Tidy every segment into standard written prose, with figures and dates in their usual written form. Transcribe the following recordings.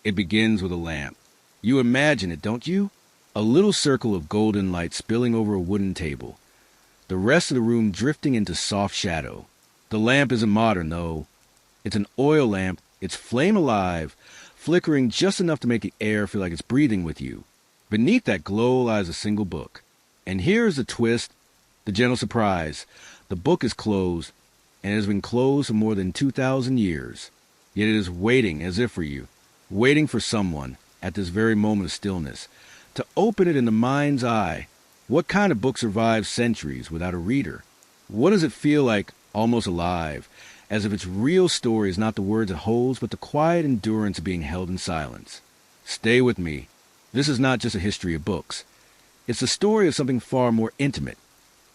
It begins with a lamp. You imagine it, don't you? A little circle of golden light spilling over a wooden table. The rest of the room drifting into soft shadow. The lamp isn't modern, though. It's an oil lamp. It's flame alive, flickering just enough to make the air feel like it's breathing with you. Beneath that glow lies a single book. And here's the twist, the gentle surprise. The book is closed, and it has been closed for more than 2,000 years. Yet it is waiting as if for you, waiting for someone, at this very moment of stillness, to open it in the mind's eye. What kind of book survives centuries without a reader? What does it feel like, almost alive, as if its real story is not the words it holds, but the quiet endurance of being held in silence? Stay with me. This is not just a history of books. It's the story of something far more intimate.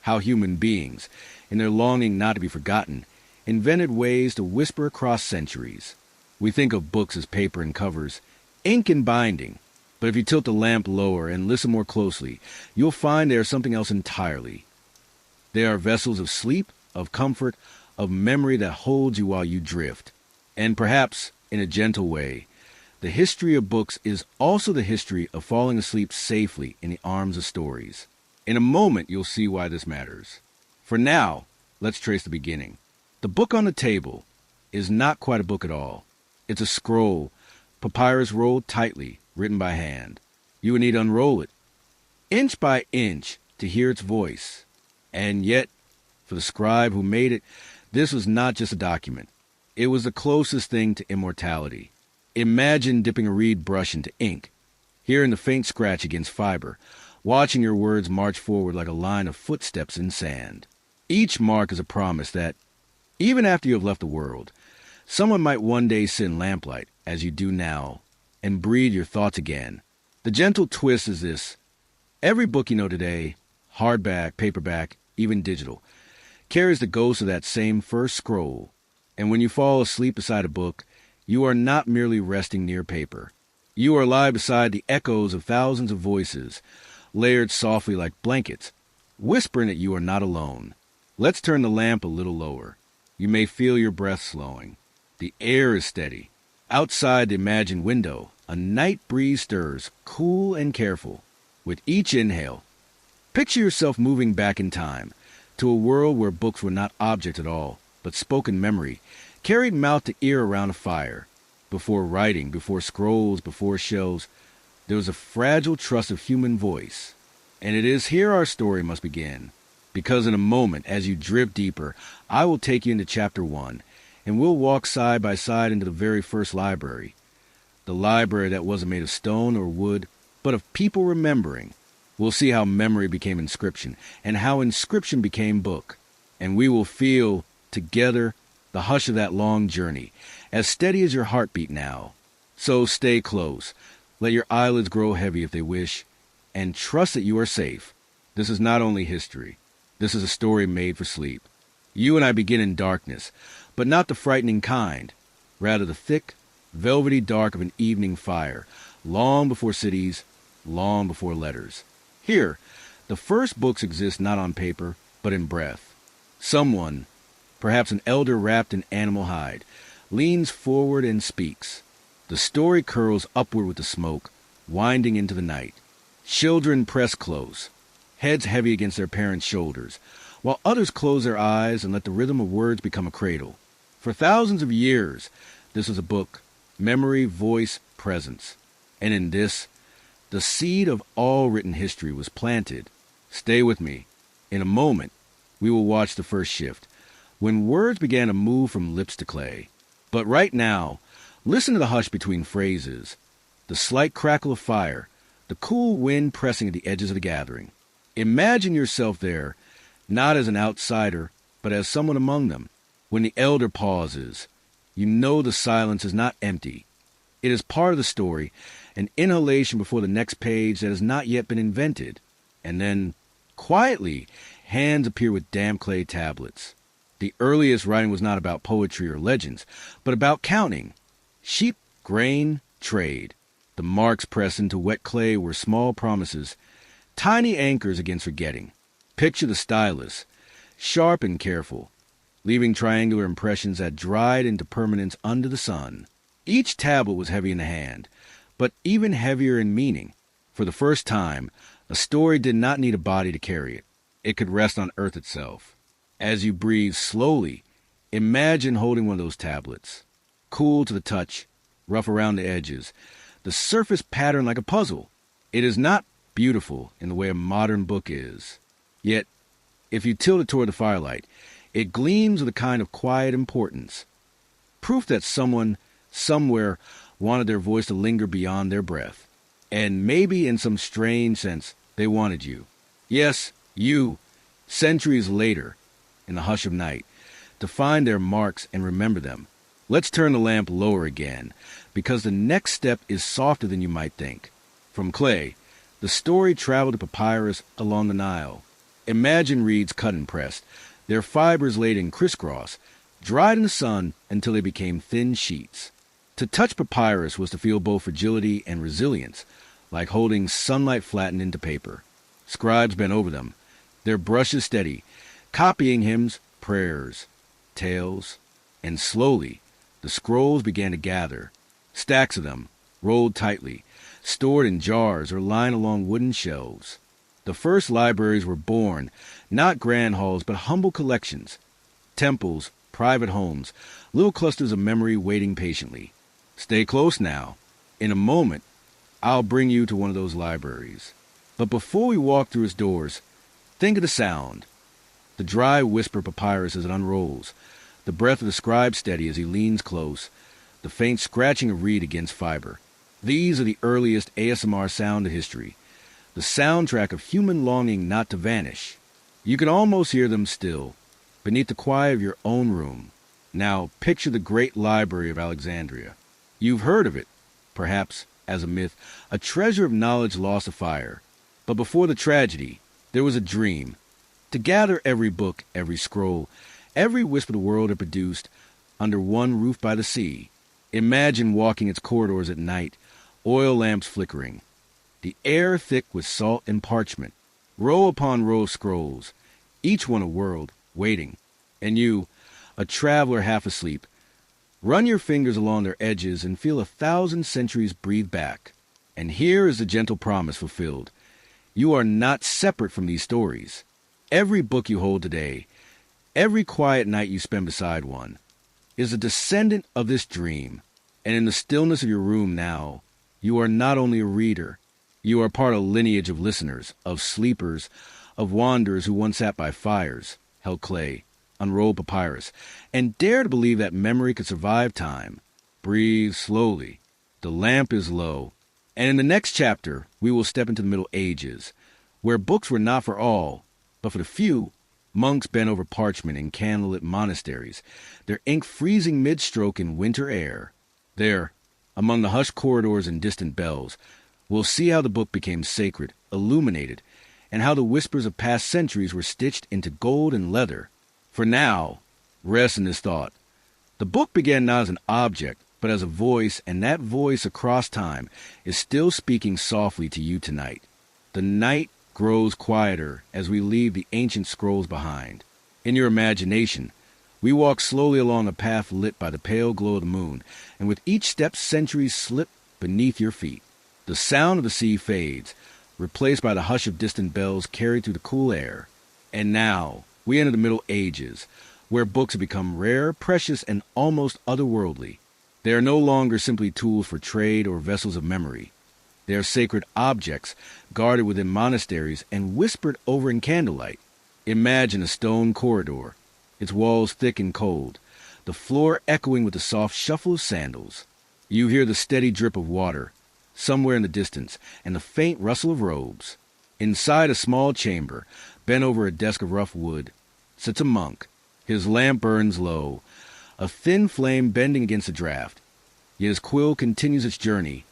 How human beings, in their longing not to be forgotten, invented ways to whisper across centuries. We think of books as paper and covers, ink and binding. But if you tilt the lamp lower and listen more closely, you'll find they are something else entirely. They are vessels of sleep, of comfort, of memory that holds you while you drift. And perhaps, in a gentle way, the history of books is also the history of falling asleep safely in the arms of stories. In a moment, you'll see why this matters. For now, let's trace the beginning. The book on the table is not quite a book at all. It's a scroll, papyrus rolled tightly, written by hand. You would need to unroll it, inch by inch, to hear its voice. And yet, for the scribe who made it, this was not just a document. It was the closest thing to immortality. Imagine dipping a reed brush into ink, hearing the faint scratch against fiber, watching your words march forward like a line of footsteps in sand. Each mark is a promise that, even after you have left the world, someone might one day sit in lamplight, as you do now, and breathe your thoughts again. The gentle twist is this. Every book you know today, hardback, paperback, even digital, carries the ghost of that same first scroll. And when you fall asleep beside a book, you are not merely resting near paper. You are alive beside the echoes of thousands of voices, layered softly like blankets, whispering that you are not alone. Let's turn the lamp a little lower. You may feel your breath slowing. The air is steady. Outside the imagined window, a night breeze stirs, cool and careful. With each inhale, picture yourself moving back in time, to a world where books were not objects at all, but spoken memory, carried mouth to ear around a fire. Before writing, before scrolls, before shelves, there was a fragile trust of human voice. And it is here our story must begin. Because in a moment, as you drift deeper, I will take you into chapter 1, and we'll walk side by side into the very first library. The library that wasn't made of stone or wood, but of people remembering. We'll see how memory became inscription, and how inscription became book. And we will feel, together, the hush of that long journey, as steady as your heartbeat now. So stay close. Let your eyelids grow heavy if they wish, and trust that you are safe. This is not only history. This is a story made for sleep. You and I begin in darkness, but not the frightening kind. Rather the thick, velvety dark of an evening fire, long before cities, long before letters. Here, the first books exist not on paper, but in breath. Someone, perhaps an elder wrapped in animal hide, leans forward and speaks. The story curls upward with the smoke, winding into the night. Children press close, heads heavy against their parents' shoulders, while others close their eyes and let the rhythm of words become a cradle. For thousands of years, this was a book, memory, voice, presence. And in this, the seed of all written history was planted. Stay with me. In a moment, we will watch the first shift, when words began to move from lips to clay. But right now, listen to the hush between phrases, the slight crackle of fire, the cool wind pressing at the edges of the gathering. Imagine yourself there, not as an outsider, but as someone among them. When the elder pauses, you know the silence is not empty. It is part of the story, an inhalation before the next page that has not yet been invented. And then, quietly, hands appear with damp clay tablets. The earliest writing was not about poetry or legends, but about counting. Sheep, grain, trade. The marks pressed into wet clay were small promises, tiny anchors against forgetting. Picture the stylus, sharp and careful, leaving triangular impressions that dried into permanence under the sun. Each tablet was heavy in the hand, but even heavier in meaning. For the first time, a story did not need a body to carry it. It could rest on earth itself. As you breathe slowly, imagine holding one of those tablets. Cool to the touch, rough around the edges, the surface patterned like a puzzle. It is not beautiful in the way a modern book is. Yet, if you tilt it toward the firelight, it gleams with a kind of quiet importance. Proof that someone, somewhere, wanted their voice to linger beyond their breath. And maybe in some strange sense, they wanted you. Yes, you, centuries later, in the hush of night, to find their marks and remember them. Let's turn the lamp lower again, because the next step is softer than you might think. From clay, the story traveled to papyrus along the Nile. Imagine reeds cut and pressed, their fibers laid in crisscross, dried in the sun until they became thin sheets. To touch papyrus was to feel both fragility and resilience, like holding sunlight flattened into paper. Scribes bent over them, their brushes steady, copying hymns, prayers, tales, and slowly the scrolls began to gather. Stacks of them, rolled tightly, stored in jars or lying along wooden shelves. The first libraries were born, not grand halls, but humble collections. Temples, private homes, little clusters of memory waiting patiently. Stay close now. In a moment, I'll bring you to one of those libraries. But before we walk through its doors, think of the sound. The dry whisper of papyrus as it unrolls, the breath of the scribe steady as he leans close, the faint scratching of reed against fiber. These are the earliest ASMR sound of history, the soundtrack of human longing not to vanish. You can almost hear them still, beneath the quiet of your own room. Now picture the great library of Alexandria. You've heard of it, perhaps, as a myth, a treasure of knowledge lost to fire. But before the tragedy, there was a dream. To gather every book, every scroll, every whisper the world had produced, under one roof by the sea. Imagine walking its corridors at night, oil lamps flickering, the air thick with salt and parchment, row upon row of scrolls, each one a world, waiting. And you, a traveler half asleep, run your fingers along their edges and feel 1,000 centuries breathe back. And here is the gentle promise fulfilled. You are not separate from these stories. Every book you hold today, every quiet night you spend beside one, is a descendant of this dream. And in the stillness of your room now, you are not only a reader, you are part of a lineage of listeners, of sleepers, of wanderers who once sat by fires, held clay, unrolled papyrus, and dared to believe that memory could survive time. Breathe slowly. The lamp is low. And in the next chapter, we will step into the Middle Ages, where books were not for all, but for the few. Monks bent over parchment in candlelit monasteries, their ink freezing mid-stroke in winter air. There, among the hushed corridors and distant bells, we'll see how the book became sacred, illuminated, and how the whispers of past centuries were stitched into gold and leather. For now, rest in this thought. The book began not as an object, but as a voice, and that voice across time is still speaking softly to you tonight. The night grows quieter as we leave the ancient scrolls behind. In your imagination, we walk slowly along a path lit by the pale glow of the moon, and with each step centuries slip beneath your feet. The sound of the sea fades, replaced by the hush of distant bells carried through the cool air. And now, we enter the Middle Ages, where books have become rare, precious, and almost otherworldly. They are no longer simply tools for trade or vessels of memory. They are sacred objects, guarded within monasteries and whispered over in candlelight. Imagine a stone corridor, its walls thick and cold, the floor echoing with the soft shuffle of sandals. You hear the steady drip of water, somewhere in the distance, and the faint rustle of robes. Inside a small chamber, bent over a desk of rough wood, sits a monk. His lamp burns low, a thin flame bending against the draught. Yet his quill continues its journey,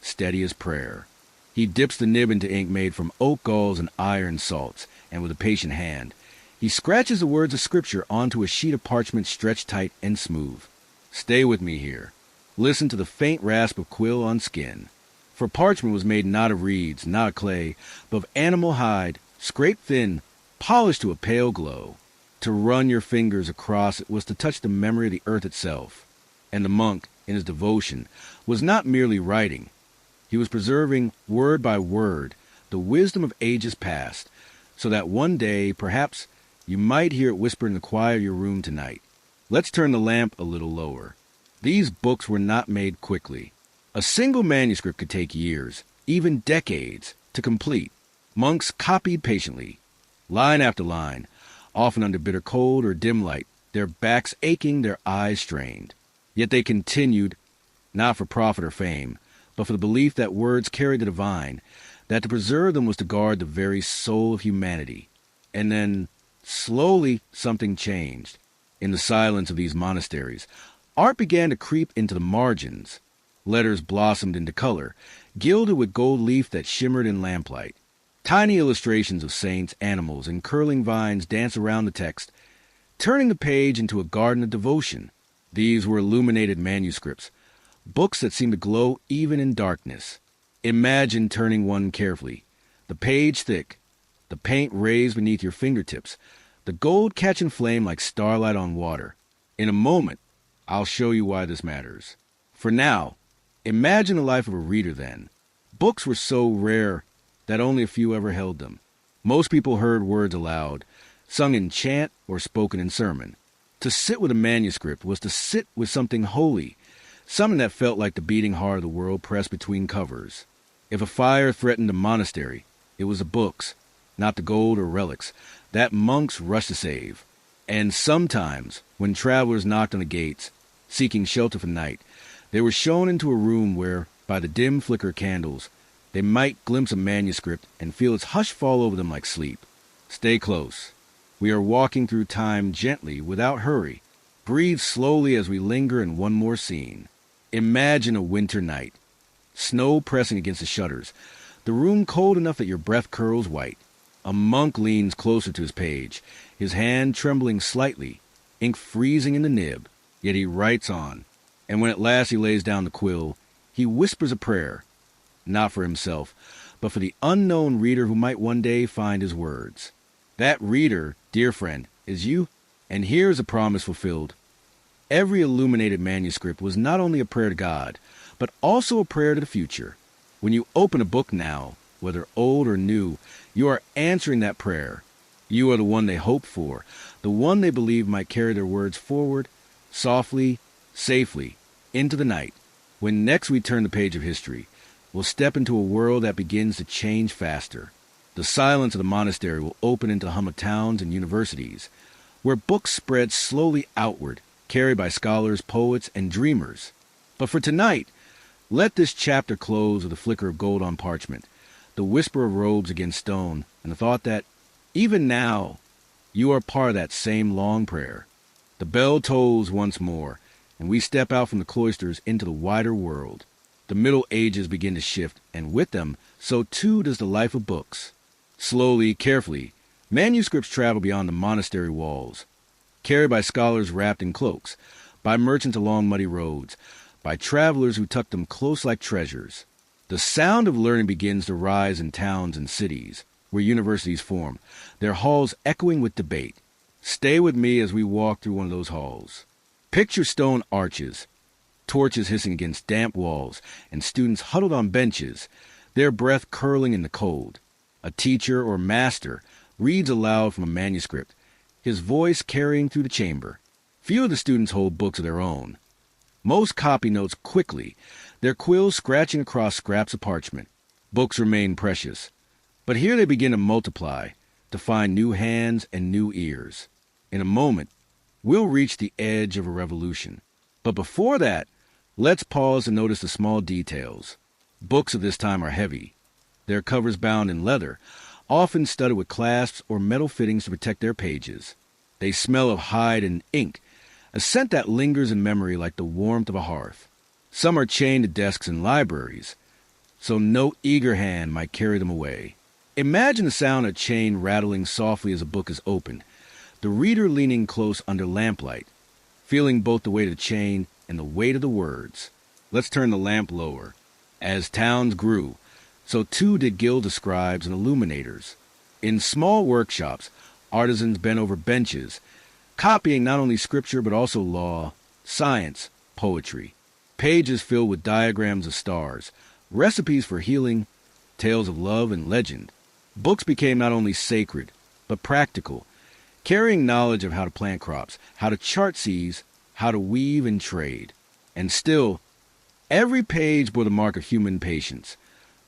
steady as prayer. He dips the nib into ink made from oak galls and iron salts, and with a patient hand, he scratches the words of Scripture onto a sheet of parchment stretched tight and smooth. Stay with me here. Listen to the faint rasp of quill on skin. For parchment was made not of reeds, not of clay, but of animal hide, scraped thin, polished to a pale glow. To run your fingers across it was to touch the memory of the earth itself. And the monk, in his devotion, was not merely writing. He was preserving, word by word, the wisdom of ages past, so that one day, perhaps, you might hear it whisper in the quiet of your room tonight. Let's turn the lamp a little lower. These books were not made quickly. A single manuscript could take years, even decades, to complete. Monks copied patiently, line after line, often under bitter cold or dim light, their backs aching, their eyes strained. Yet they continued, not for profit or fame, but for the belief that words carried the divine, that to preserve them was to guard the very soul of humanity. And then, slowly, something changed. In the silence of these monasteries, art began to creep into the margins. Letters blossomed into color, gilded with gold leaf that shimmered in lamplight. Tiny illustrations of saints, animals, and curling vines danced around the text, turning the page into a garden of devotion. These were illuminated manuscripts, books that seemed to glow even in darkness. Imagine turning one carefully, the page thick, the paint raised beneath your fingertips, the gold catching flame like starlight on water. In a moment, I'll show you why this matters. For now, imagine the life of a reader then. Books were so rare that only a few ever held them. Most people heard words aloud, sung in chant or spoken in sermon. To sit with a manuscript was to sit with something holy, something that felt like the beating heart of the world pressed between covers. If a fire threatened a monastery, it was the books, not the gold or relics, that monks rushed to save. And sometimes, when travelers knocked on the gates, seeking shelter for night, they were shown into a room where, by the dim flicker of candles, they might glimpse a manuscript and feel its hush fall over them like sleep. Stay close. We are walking through time gently, without hurry. Breathe slowly as we linger in one more scene. Imagine a winter night. Snow pressing against the shutters. The room cold enough that your breath curls white. A monk leans closer to his page, his hand trembling slightly, ink freezing in the nib, yet he writes on. And when at last he lays down the quill, he whispers a prayer, not for himself, but for the unknown reader who might one day find his words. That reader, dear friend, is you, and here is a promise fulfilled. Every illuminated manuscript was not only a prayer to God, but also a prayer to the future. When you open a book now, whether old or new, you are answering that prayer. You are the one they hope for, the one they believe might carry their words forward, softly, safely, into the night. When next we turn the page of history, we'll step into a world that begins to change faster. The silence of the monastery will open into the hum of towns and universities, where books spread slowly outward, carried by scholars, poets, and dreamers. But for tonight, let this chapter close with a flicker of gold on parchment, the whisper of robes against stone, and the thought that, even now, you are part of that same long prayer. The bell tolls once more, and we step out from the cloisters into the wider world. The Middle Ages begin to shift, and with them, so too does the life of books. Slowly, carefully, manuscripts travel beyond the monastery walls, carried by scholars wrapped in cloaks, by merchants along muddy roads, by travelers who tuck them close like treasures. The sound of learning begins to rise in towns and cities, where universities form, their halls echoing with debate. Stay with me as we walk through one of those halls. Picture stone arches, torches hissing against damp walls, and students huddled on benches, their breath curling in the cold. A teacher or master reads aloud from a manuscript, his voice carrying through the chamber. Few of the students hold books of their own. Most copy notes quickly, their quills scratching across scraps of parchment. Books remain precious, but here they begin to multiply, to find new hands and new ears. In a moment, we'll reach the edge of a revolution. But before that, let's pause and notice the small details. Books of this time are heavy. Their covers bound in leather, often studded with clasps or metal fittings to protect their pages. They smell of hide and ink, a scent that lingers in memory like the warmth of a hearth. Some are chained to desks in libraries, so no eager hand might carry them away. Imagine the sound of chain rattling softly as a book is opened, the reader leaning close under lamplight, feeling both the weight of the chain and the weight of the words. Let's turn the lamp lower. As towns grew, so too did guilds of scribes and illuminators. In small workshops, artisans bent over benches, copying not only scripture but also law, science, poetry. pages filled with diagrams of stars, recipes for healing, tales of love and legend. Books became not only sacred, but practical, carrying knowledge of how to plant crops, how to chart seas, how to weave and trade. And still, every page bore the mark of human patience,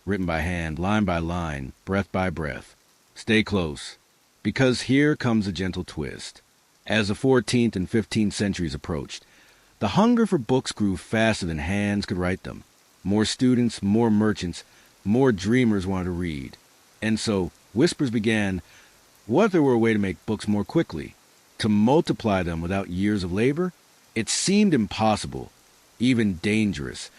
written by hand, line by line, breath by breath. Stay close, because here comes a gentle twist. As the 14th and 15th centuries approached, the hunger for books grew faster than hands could write them. More students, more merchants, more dreamers wanted to read. And so, whispers began, what if there were a way to make books more quickly, to multiply them without years of labor? It seemed impossible, even dangerous,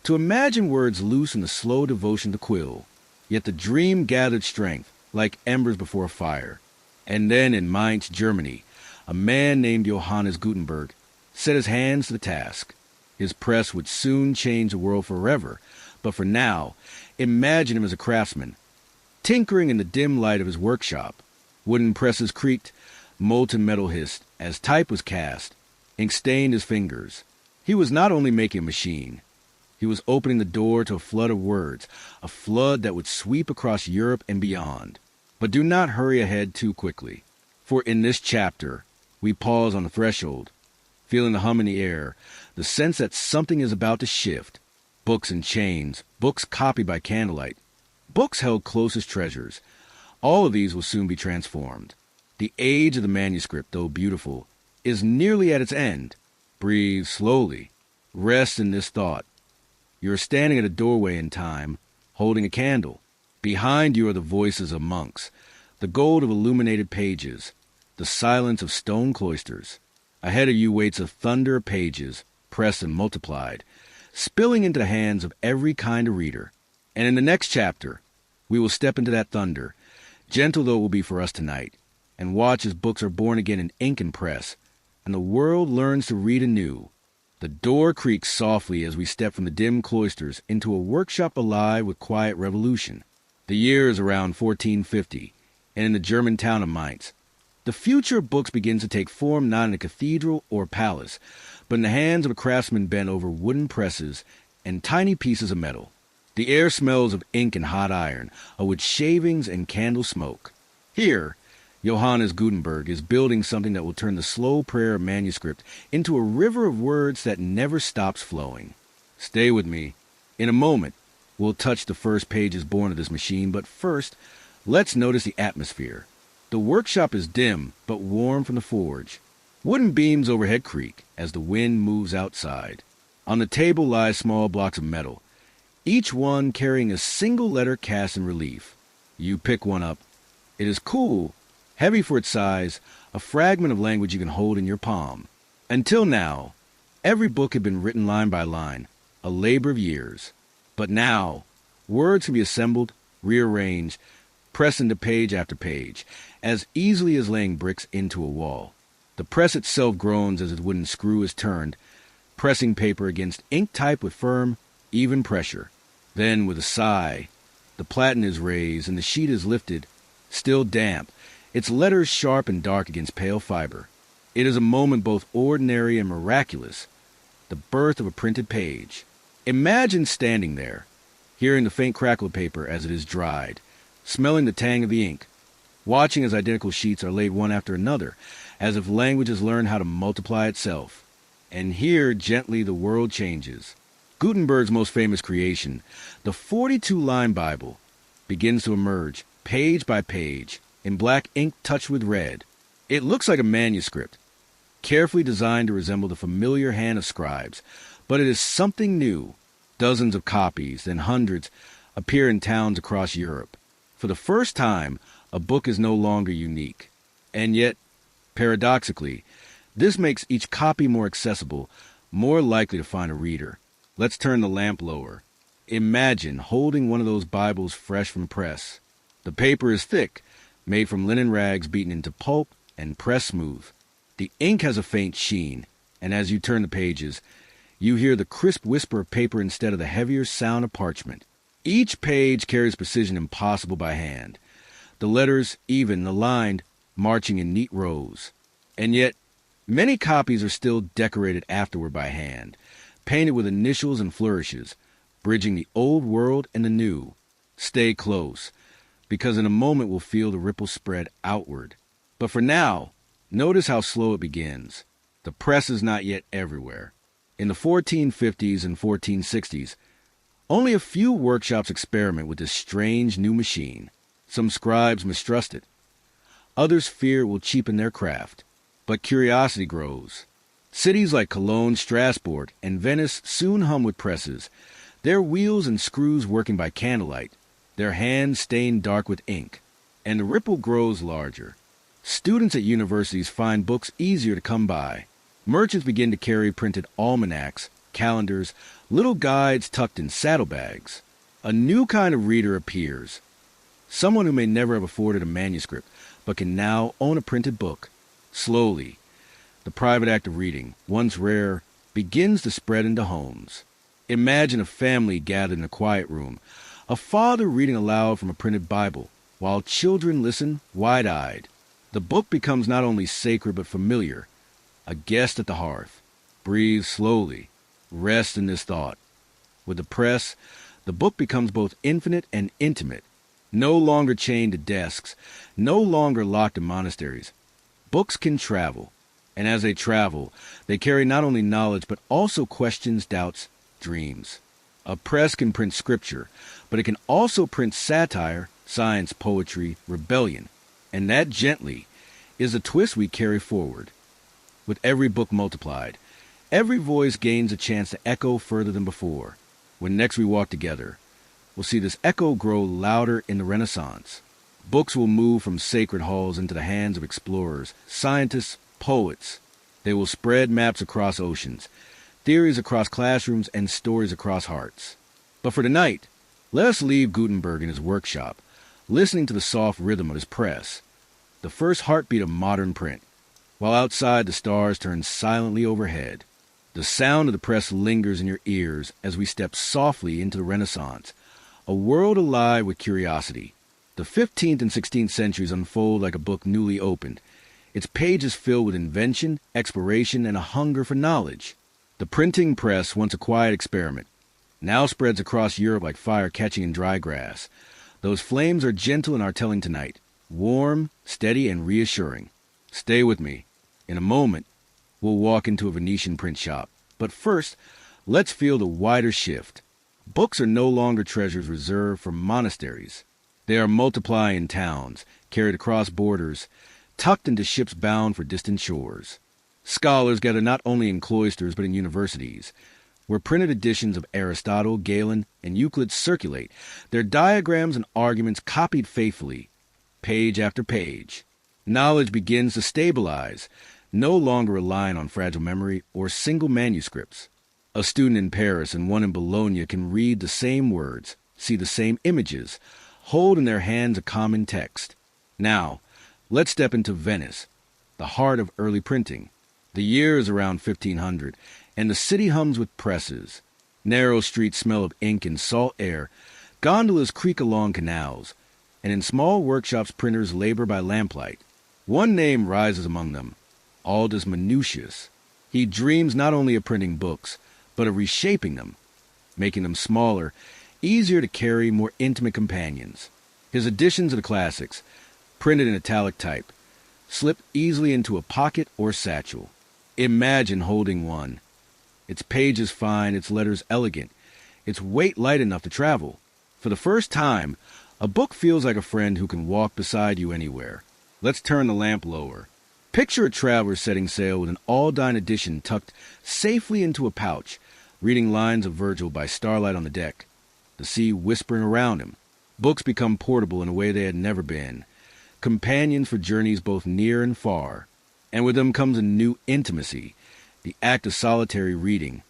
to imagine words loose in the slow devotion to quill. Yet the dream gathered strength, like embers before a fire. And then in Mainz, Germany, a man named Johannes Gutenberg set his hands to the task. His press would soon change the world forever, but for now, imagine him as a craftsman, tinkering in the dim light of his workshop. Wooden presses creaked, molten metal hissed, as type was cast. Ink stained his fingers. He was not only making a machine, he was opening the door to a flood of words, a flood that would sweep across Europe and beyond. But do not hurry ahead too quickly, for in this chapter, we pause on the threshold, feeling the hum in the air, the sense that something is about to shift. Books in chains, books copied by candlelight, books held close as treasures. All of these will soon be transformed. The age of the manuscript, though beautiful, is nearly at its end. Breathe slowly. Rest in this thought. You are standing at a doorway in time, holding a candle. Behind you are the voices of monks, the gold of illuminated pages, the silence of stone cloisters. Ahead of you waits a thunder of pages, pressed and multiplied, spilling into the hands of every kind of reader. And in the next chapter, we will step into that thunder, gentle though it will be for us tonight, and watch as books are born again in ink and press, and the world learns to read anew. The door creaks softly as we step from the dim cloisters into a workshop alive with quiet revolution. The year is around 1450, and in the German town of Mainz, the future of books begins to take form not in a cathedral or palace, but in the hands of a craftsman bent over wooden presses and tiny pieces of metal. The air smells of ink and hot iron, of wood shavings and candle smoke. Here, Johannes Gutenberg is building something that will turn the slow prayer of manuscript into a river of words that never stops flowing. Stay with me. In a moment, we'll touch the first pages born of this machine, but first, let's notice the atmosphere. The workshop is dim, but warm from the forge. Wooden beams overhead creak as the wind moves outside. On the table lie small blocks of metal, each one carrying a single letter cast in relief. You pick one up. It is cool, heavy for its size, a fragment of language you can hold in your palm. Until now, every book had been written line by line, a labor of years. But now, words can be assembled, rearranged, pressed into page after page, as easily as laying bricks into a wall. The press itself groans as its wooden screw is turned, pressing paper against ink type with firm, even pressure. Then, with a sigh, the platen is raised and the sheet is lifted, still damp, its letters sharp and dark against pale fiber. It is a moment both ordinary and miraculous, the birth of a printed page. Imagine standing there, hearing the faint crackle of paper as it is dried, smelling the tang of the ink, watching as identical sheets are laid one after another, as if language has learned how to multiply itself. And here, gently, the world changes. Gutenberg's most famous creation, the 42-line Bible, begins to emerge, page by page, in black ink touched with red. It looks like a manuscript, carefully designed to resemble the familiar hand of scribes, but it is something new. Dozens of copies, then hundreds, appear in towns across Europe. For the first time, a book is no longer unique. And yet, paradoxically, this makes each copy more accessible, more likely to find a reader. Let's turn the lamp lower. Imagine holding one of those Bibles fresh from press. The paper is thick, made from linen rags beaten into pulp and pressed smooth. The ink has a faint sheen, and as you turn the pages, you hear the crisp whisper of paper instead of the heavier sound of parchment. Each page carries precision impossible by hand. The letters, even, aligned, marching in neat rows. And yet, many copies are still decorated afterward by hand, painted with initials and flourishes, bridging the old world and the new. Stay close, because in a moment we'll feel the ripple spread outward. But for now, notice how slow it begins. The press is not yet everywhere. In the 1450s and 1460s, only a few workshops experiment with this strange new machine. Some scribes mistrust it. Others fear it will cheapen their craft. But curiosity grows. Cities like Cologne, Strasbourg, and Venice soon hum with presses, their wheels and screws working by candlelight, their hands stained dark with ink. And the ripple grows larger. Students at universities find books easier to come by. Merchants begin to carry printed almanacs, calendars, little guides tucked in saddlebags. A new kind of reader appears. Someone who may never have afforded a manuscript, but can now own a printed book. Slowly, the private act of reading, once rare, begins to spread into homes. Imagine a family gathered in a quiet room, a father reading aloud from a printed Bible, while children listen wide-eyed. The book becomes not only sacred but familiar, a guest at the hearth. Breathe slowly. Rest in this thought. With the press, the book becomes both infinite and intimate, no longer chained to desks, no longer locked in monasteries. Books can travel, and as they travel, they carry not only knowledge but also questions, doubts, dreams. A press can print scripture, but it can also print satire, science, poetry, rebellion. And that gently is a twist we carry forward. With every book multiplied, every voice gains a chance to echo further than before. When next we walk together, we'll see this echo grow louder in the Renaissance. Books will move from sacred halls into the hands of explorers, scientists, poets. They will spread maps across oceans, theories across classrooms, and stories across hearts. But for tonight, let us leave Gutenberg in his workshop, listening to the soft rhythm of his press, the first heartbeat of modern print, while outside the stars turn silently overhead. The sound of the press lingers in your ears as we step softly into the Renaissance, a world alive with curiosity. The 15th and 16th centuries unfold like a book newly opened, its pages filled with invention, exploration, and a hunger for knowledge. The printing press, once a quiet experiment, now spreads across Europe like fire catching in dry grass. Those flames are gentle in our telling tonight, warm, steady, and reassuring. Stay with me. In a moment, we'll walk into a Venetian print shop. But first, let's feel the wider shift. Books are no longer treasures reserved for monasteries. They are multiplying in towns, carried across borders, tucked into ships bound for distant shores. Scholars gather not only in cloisters but in universities, where printed editions of Aristotle, Galen, and Euclid circulate, their diagrams and arguments copied faithfully, page after page. Knowledge begins to stabilize, no longer relying on fragile memory or single manuscripts. A student in Paris and one in Bologna can read the same words, see the same images, hold in their hands a common text. Now, let's step into Venice, the heart of early printing. The year is around 1500, and the city hums with presses. Narrow streets smell of ink and salt air. Gondolas creak along canals, and in small workshops printers labor by lamplight. One name rises among them, Aldus Manutius. He dreams not only of printing books, but of reshaping them, making them smaller, easier to carry, more intimate companions. His editions of the classics, printed in italic type, slip easily into a pocket or satchel. Imagine holding one. Its pages fine, its letters elegant, its weight light enough to travel. For the first time, a book feels like a friend who can walk beside you anywhere. Let's turn the lamp lower. Picture a traveler setting sail with an Aldine edition tucked safely into a pouch, reading lines of Virgil by starlight on the deck, the sea whispering around him. Books become portable in a way they had never been, companions for journeys both near and far. And with them comes a new intimacy, the act of solitary reading,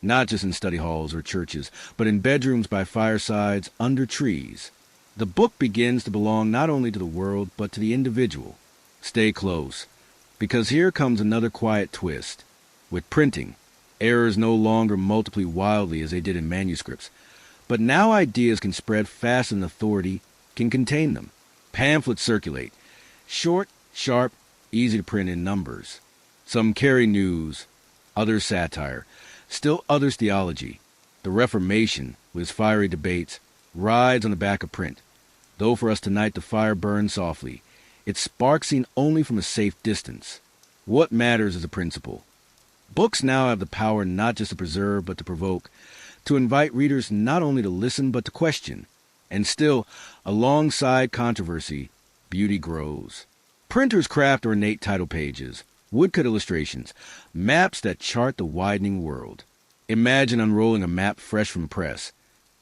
not just in study halls or churches, but in bedrooms by firesides, under trees. The book begins to belong not only to the world, but to the individual. Stay close, because here comes another quiet twist. With printing, errors no longer multiply wildly as they did in manuscripts, but now ideas can spread faster than authority can contain them. Pamphlets circulate, short, sharp, easy to print in numbers. Some carry news, others satire. Still others theology. The Reformation, with its fiery debates, rides on the back of print. Though for us tonight the fire burns softly, its spark seen only from a safe distance. What matters is the principle. Books now have the power not just to preserve but to provoke, to invite readers not only to listen but to question. And still, alongside controversy, beauty grows. Printers craft ornate title pages, woodcut illustrations, maps that chart the widening world. Imagine unrolling a map fresh from press,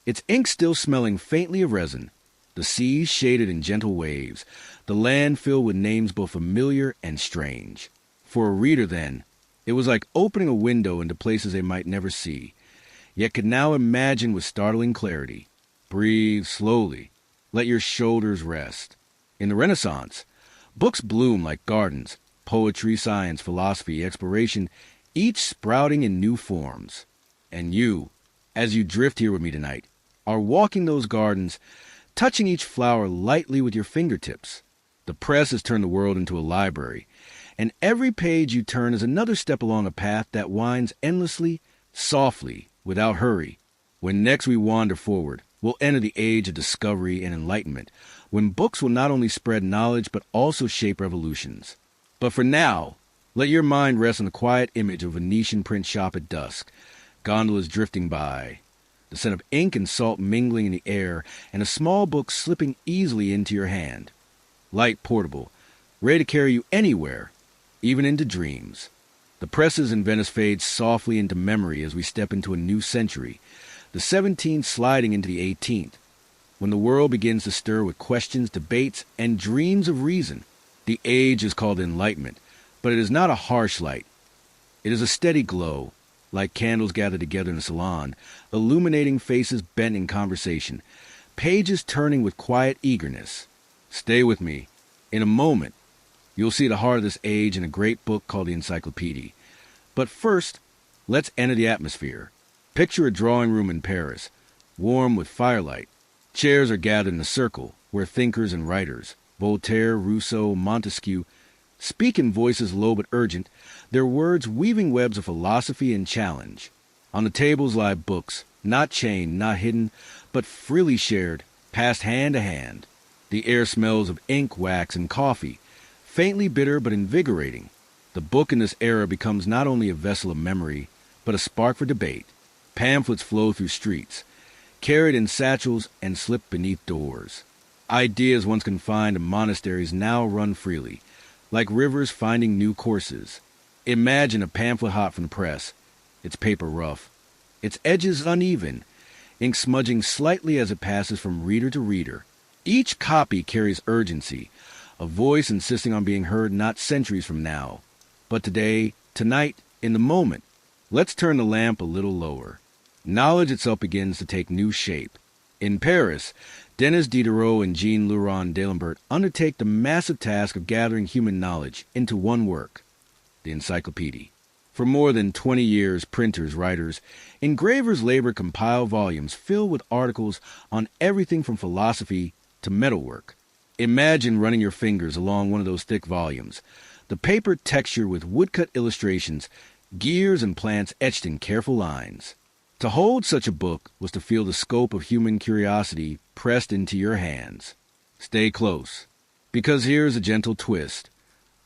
its ink still smelling faintly of resin, the seas shaded in gentle waves, the land filled with names both familiar and strange. For a reader, then, it was like opening a window into places they might never see, yet could now imagine with startling clarity. Breathe slowly. Let your shoulders rest. In the Renaissance, books bloom like gardens, poetry, science, philosophy, exploration, each sprouting in new forms. And you, as you drift here with me tonight, are walking those gardens, touching each flower lightly with your fingertips. The press has turned the world into a library, and every page you turn is another step along a path that winds endlessly, softly, without hurry. When next we wander forward, we'll enter the age of discovery and enlightenment, when books will not only spread knowledge but also shape revolutions. But for now, let your mind rest on the quiet image of a Venetian print shop at dusk, gondolas drifting by, the scent of ink and salt mingling in the air, and a small book slipping easily into your hand. Light, portable, ready to carry you anywhere, even into dreams. The presses in Venice fade softly into memory as we step into a new century, the 17th sliding into the 18th, when the world begins to stir with questions, debates, and dreams of reason. The age is called enlightenment, but it is not a harsh light. It is a steady glow, like candles gathered together in a salon, illuminating faces bent in conversation, pages turning with quiet eagerness. Stay with me. In a moment, you'll see the heart of this age in a great book called the Encyclopedia. But first, let's enter the atmosphere. Picture a drawing room in Paris, warm with firelight. Chairs are gathered in a circle, where thinkers and writers, Voltaire, Rousseau, Montesquieu, speak in voices low but urgent, their words weaving webs of philosophy and challenge. On the tables lie books, not chained, not hidden, but freely shared, passed hand to hand. The air smells of ink, wax, and coffee, faintly bitter but invigorating. The book in this era becomes not only a vessel of memory, but a spark for debate. Pamphlets flow through streets, carried in satchels and slipped beneath doors. Ideas once confined to monasteries now run freely, like rivers finding new courses. Imagine a pamphlet hot from the press, its paper rough, its edges uneven, ink smudging slightly as it passes from reader to reader. Each copy carries urgency, a voice insisting on being heard not centuries from now, but today, tonight, in the moment. Let's turn the lamp a little lower. Knowledge itself begins to take new shape. In Paris, Denis Diderot and Jean-Laurent d'Alembert undertake the massive task of gathering human knowledge into one work, the Encyclopedia. For more than 20 years, printers, writers, engravers labor to compile volumes filled with articles on everything from philosophy to metalwork. Imagine running your fingers along one of those thick volumes, the paper textured with woodcut illustrations, gears and plants etched in careful lines. To hold such a book was to feel the scope of human curiosity pressed into your hands. Stay close, because here's a gentle twist.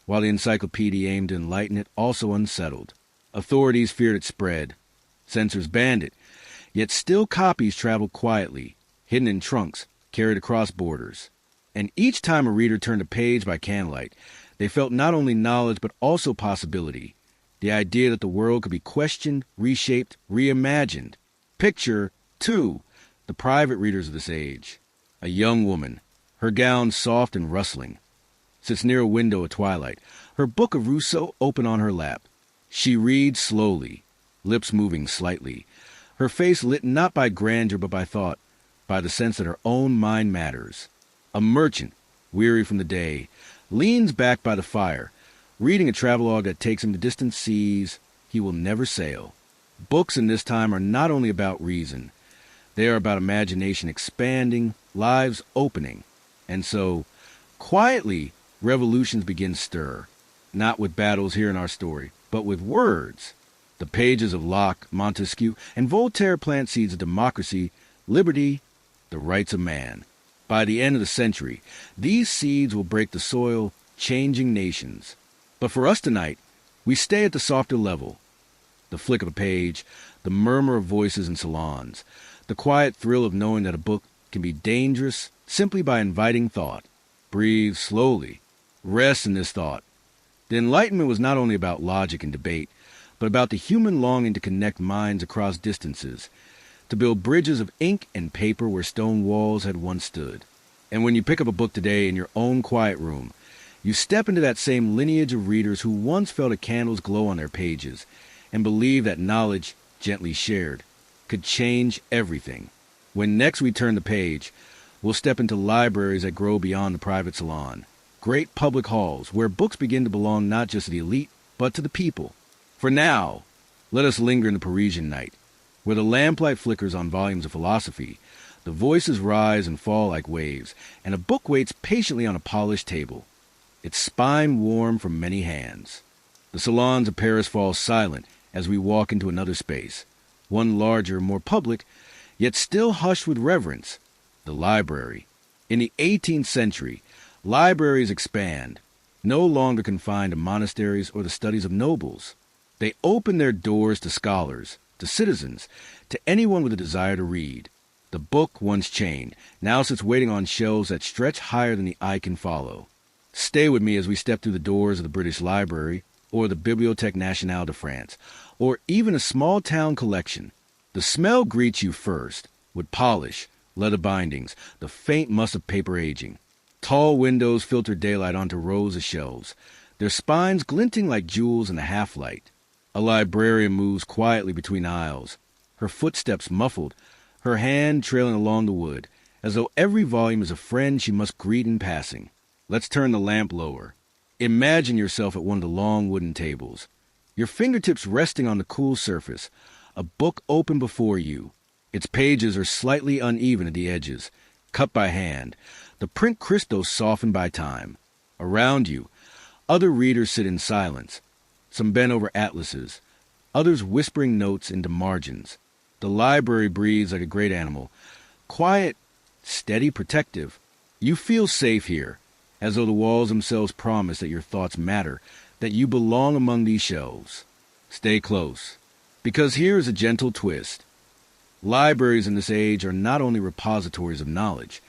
While the Encyclopedia aimed to enlighten it, also unsettled. Authorities feared its spread. Censors banned it. Yet still copies traveled quietly, hidden in trunks, carried across borders. And each time a reader turned a page by candlelight, they felt not only knowledge but also possibility. The idea that the world could be questioned, reshaped, reimagined. Picture, too, the private readers of this age. A young woman, her gown soft and rustling, sits near a window at twilight, her book of Rousseau open on her lap. She reads slowly, lips moving slightly, her face lit not by grandeur but by thought, by the sense that her own mind matters. A merchant, weary from the day, leans back by the fire, reading a travelogue that takes him to distant seas he will never sail. Books in this time are not only about reason. They are about imagination expanding, lives opening. And so, quietly, revolutions begin to stir, not with battles here in our story, but with words. The pages of Locke, Montesquieu, and Voltaire plant seeds of democracy, liberty, the rights of man. By the end of the century, these seeds will break the soil, changing nations. But for us tonight, we stay at the softer level. The flick of a page, the murmur of voices in salons, the quiet thrill of knowing that a book can be dangerous simply by inviting thought. Breathe slowly. Rest in this thought. The Enlightenment was not only about logic and debate, but about the human longing to connect minds across distances, to build bridges of ink and paper where stone walls had once stood. And when you pick up a book today in your own quiet room, you step into that same lineage of readers who once felt a candle's glow on their pages and believed that knowledge, gently shared, could change everything. When next we turn the page, we'll step into libraries that grow beyond the private salon, great public halls where books begin to belong not just to the elite, but to the people. For now, let us linger in the Parisian night, where the lamplight flickers on volumes of philosophy, the voices rise and fall like waves, and a book waits patiently on a polished table, its spine warm from many hands. The salons of Paris fall silent as we walk into another space, one larger, more public, yet still hushed with reverence, the library. In the 18th century, libraries expand, no longer confined to monasteries or the studies of nobles. They open their doors to scholars, to citizens, to anyone with a desire to read. The book, once chained, now sits waiting on shelves that stretch higher than the eye can follow. Stay with me as we step through the doors of the British Library, or the Bibliothèque Nationale de France, or even a small-town collection. The smell greets you first, with polish, leather bindings, the faint musk of paper aging. Tall windows filter daylight onto rows of shelves, their spines glinting like jewels in the half-light. A librarian moves quietly between aisles, her footsteps muffled, her hand trailing along the wood, as though every volume is a friend she must greet in passing. Let's turn the lamp lower. Imagine yourself at one of the long wooden tables, your fingertips resting on the cool surface, a book open before you. Its pages are slightly uneven at the edges, cut by hand, the print crystal softened by time. Around you, other readers sit in silence, some bent over atlases, others whispering notes into margins. The library breathes like a great animal, quiet, steady, protective. You feel safe here, as though the walls themselves promise that your thoughts matter, that you belong among these shelves. Stay close, because here is a gentle twist. Libraries in this age are not only repositories of knowledge,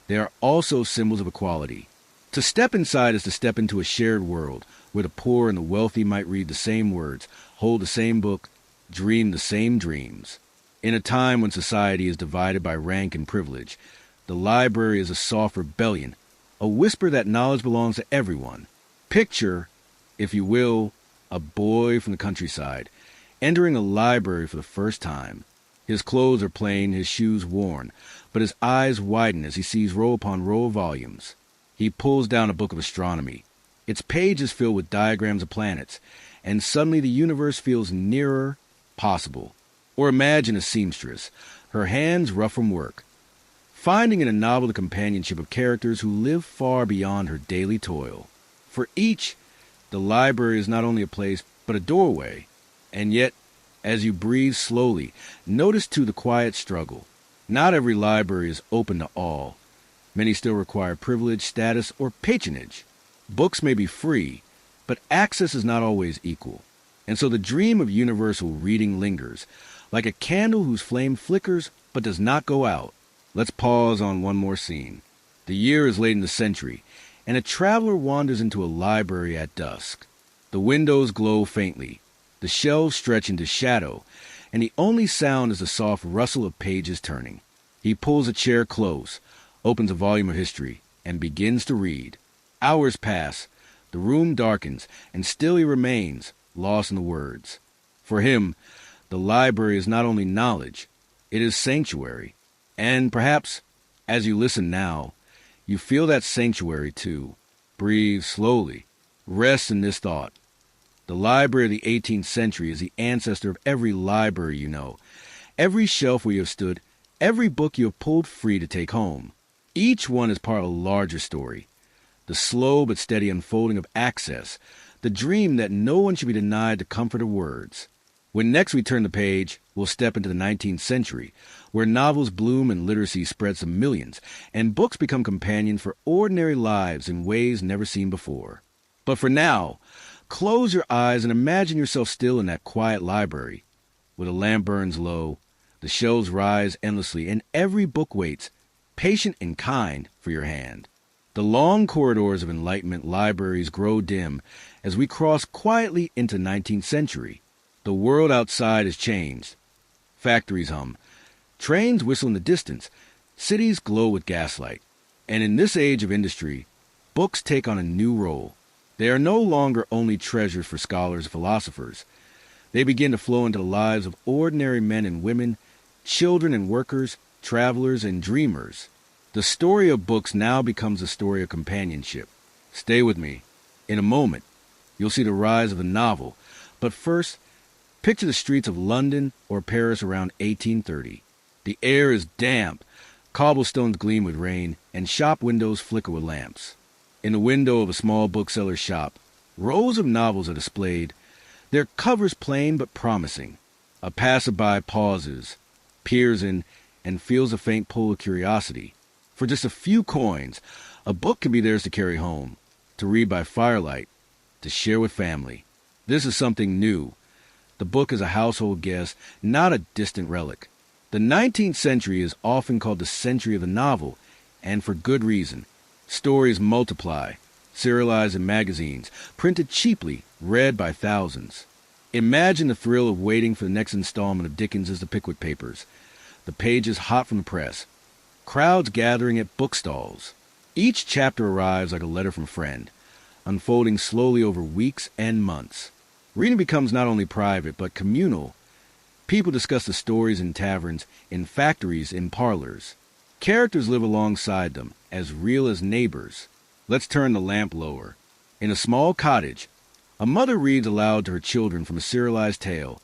they are also symbols of equality. To step inside is to step into a shared world, where the poor and the wealthy might read the same words, hold the same book, dream the same dreams. In a time when society is divided by rank and privilege, the library is a soft rebellion, a whisper that knowledge belongs to everyone. Picture, if you will, a boy from the countryside, entering a library for the first time. His clothes are plain, his shoes worn, but his eyes widen as he sees row upon row of volumes. He pulls down a book of astronomy. Its pages filled with diagrams of planets, and suddenly the universe feels nearer, possible. Or imagine a seamstress, her hands rough from work, finding in a novel the companionship of characters who live far beyond her daily toil. For each, the library is not only a place, but a doorway. And yet, as you breathe slowly, notice too the quiet struggle. Not every library is open to all. Many still require privilege, status, or patronage. Books may be free, but access is not always equal. And so the dream of universal reading lingers, like a candle whose flame flickers but does not go out. Let's pause on one more scene. The year is late in the century, and a traveler wanders into a library at dusk. The windows glow faintly, the shelves stretch into shadow, and the only sound is the soft rustle of pages turning. He pulls a chair close, opens a volume of history, and begins to read. Hours pass, the room darkens, and still he remains, lost in the words. For him, the library is not only knowledge, it is sanctuary. And perhaps, as you listen now, you feel that sanctuary too. Breathe slowly. Rest in this thought. The library of the 18th century is the ancestor of every library you know, every shelf where you have stood, every book you have pulled free to take home. Each one is part of a larger story. The slow but steady unfolding of access, the dream that no one should be denied the comfort of words. When next we turn the page, we'll step into the 19th century, where novels bloom and literacy spreads to millions, and books become companions for ordinary lives in ways never seen before. But for now, close your eyes and imagine yourself still in that quiet library, where the lamp burns low, the shelves rise endlessly, and every book waits, patient and kind, for your hand. The long corridors of Enlightenment libraries grow dim as we cross quietly into 19th century. The world outside has changed. Factories hum. Trains whistle in the distance. Cities glow with gaslight. And in this age of industry, books take on a new role. They are no longer only treasures for scholars and philosophers. They begin to flow into the lives of ordinary men and women, children and workers, travelers and dreamers. The story of books now becomes a story of companionship. Stay with me. In a moment, you'll see the rise of the novel. But first, picture the streets of London or Paris around 1830. The air is damp, cobblestones gleam with rain, and shop windows flicker with lamps. In the window of a small bookseller's shop, rows of novels are displayed, their covers plain but promising. A passerby pauses, peers in, and feels a faint pull of curiosity. For just a few coins, a book can be theirs to carry home, to read by firelight, to share with family. This is something new. The book is a household guest, not a distant relic. The 19th century is often called the century of the novel, and for good reason. Stories multiply, serialized in magazines, printed cheaply, read by thousands. Imagine the thrill of waiting for the next installment of Dickens's The Pickwick Papers. The pages hot from the press. Crowds gathering at bookstalls. Each chapter arrives like a letter from a friend, unfolding slowly over weeks and months. Reading becomes not only private, but communal. People discuss the stories in taverns, in factories, in parlors. Characters live alongside them, as real as neighbors. Let's turn the lamp lower. In a small cottage, a mother reads aloud to her children from a serialized tale,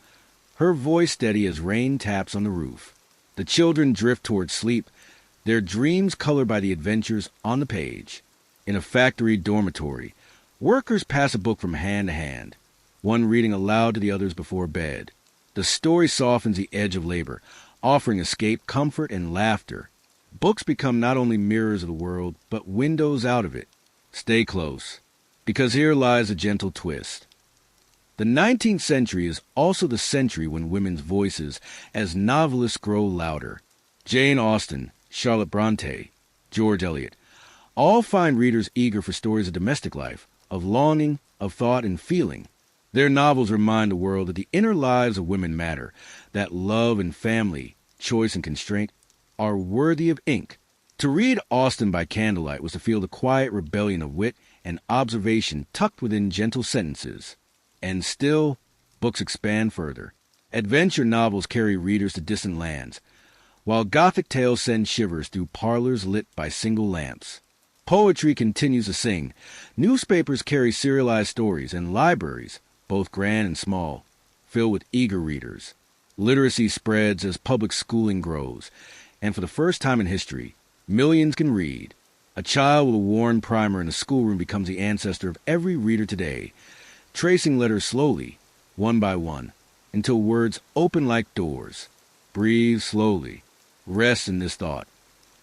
her voice steady as rain taps on the roof. The children drift toward sleep, their dreams colored by the adventures on the page. In a factory dormitory, workers pass a book from hand to hand, one reading aloud to the others before bed. The story softens the edge of labor, offering escape, comfort, and laughter. Books become not only mirrors of the world, but windows out of it. Stay close, because here lies a gentle twist. The 19th century is also the century when women's voices as novelists grow louder. Jane Austen, Charlotte Bronte, George Eliot, all find readers eager for stories of domestic life, of longing, of thought and feeling. Their novels remind the world that the inner lives of women matter, that love and family, choice and constraint, are worthy of ink. To read Austen by candlelight was to feel the quiet rebellion of wit and observation tucked within gentle sentences. And still, books expand further. Adventure novels carry readers to distant lands, while Gothic tales send shivers through parlors lit by single lamps. Poetry continues to sing. Newspapers carry serialized stories, and libraries, both grand and small, fill with eager readers. Literacy spreads as public schooling grows, and for the first time in history, millions can read. A child with a worn primer in a schoolroom becomes the ancestor of every reader today, tracing letters slowly, one by one, until words open like doors. Breathe slowly. Rest in this thought.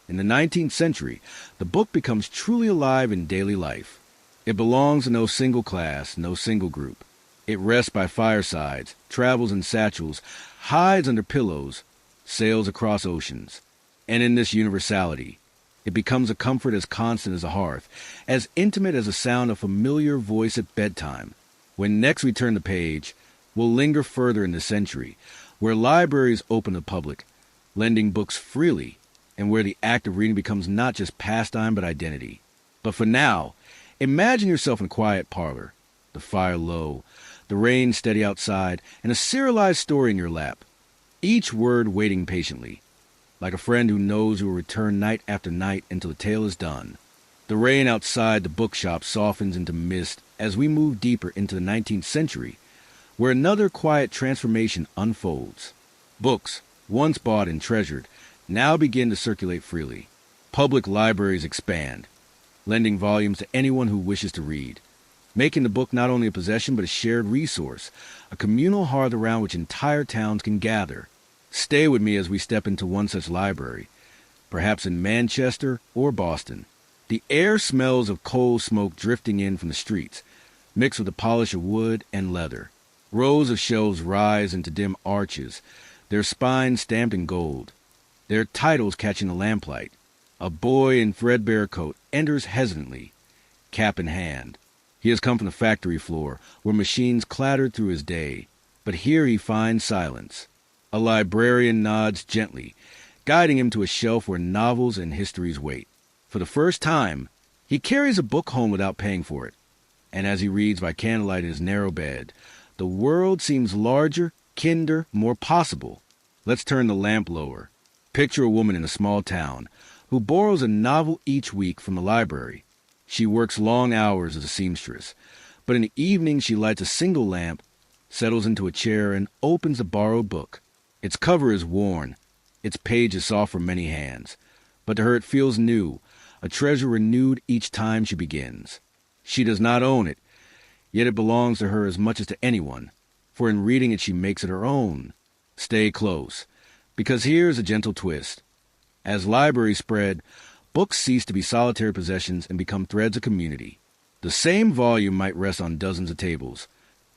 In the 19th century, the book becomes truly alive in daily life. It belongs to no single class, no single group. It rests by firesides, travels in satchels, hides under pillows, sails across oceans. And in this universality, it becomes a comfort as constant as a hearth, as intimate as the sound of a familiar voice at bedtime. When next we turn the page, we'll linger further in the century, where libraries open to the public, lending books freely, and where the act of reading becomes not just pastime but identity. But for now, imagine yourself in a quiet parlor, the fire low, the rain steady outside, and a serialized story in your lap, each word waiting patiently, like a friend who knows you will return night after night until the tale is done. The rain outside the bookshop softens into mist as we move deeper into the 19th century, where another quiet transformation unfolds. Books, once bought and treasured, now begin to circulate freely. Public libraries expand, lending volumes to anyone who wishes to read. making the book not only a possession but a shared resource, a communal hearth around which entire towns can gather. Stay with me as we step into one such library, perhaps in Manchester or Boston. The air smells of coal smoke drifting in from the streets, mixed with the polish of wood and leather. Rows of shelves rise into dim arches, their spines stamped in gold, their titles catching the lamplight. A boy in threadbare coat enters hesitantly, cap in hand. He has come from the factory floor, where machines clattered through his day, but here he finds silence. A librarian nods gently, guiding him to a shelf where novels and histories wait. For the first time, he carries a book home without paying for it, and as he reads by candlelight in his narrow bed, the world seems larger, kinder, more possible. Let's turn the lamp lower. Picture a woman in a small town who borrows a novel each week from the library. She works long hours as a seamstress, but in the evening she lights a single lamp, settles into a chair, and opens the borrowed book. Its cover is worn, its pages soft from many hands, but to her it feels new, a treasure renewed each time she begins. She does not own it, yet it belongs to her as much as to anyone, for in reading it she makes it her own. Stay close, because here is a gentle twist. As libraries spread, books cease to be solitary possessions and become threads of community. The same volume might rest on dozens of tables,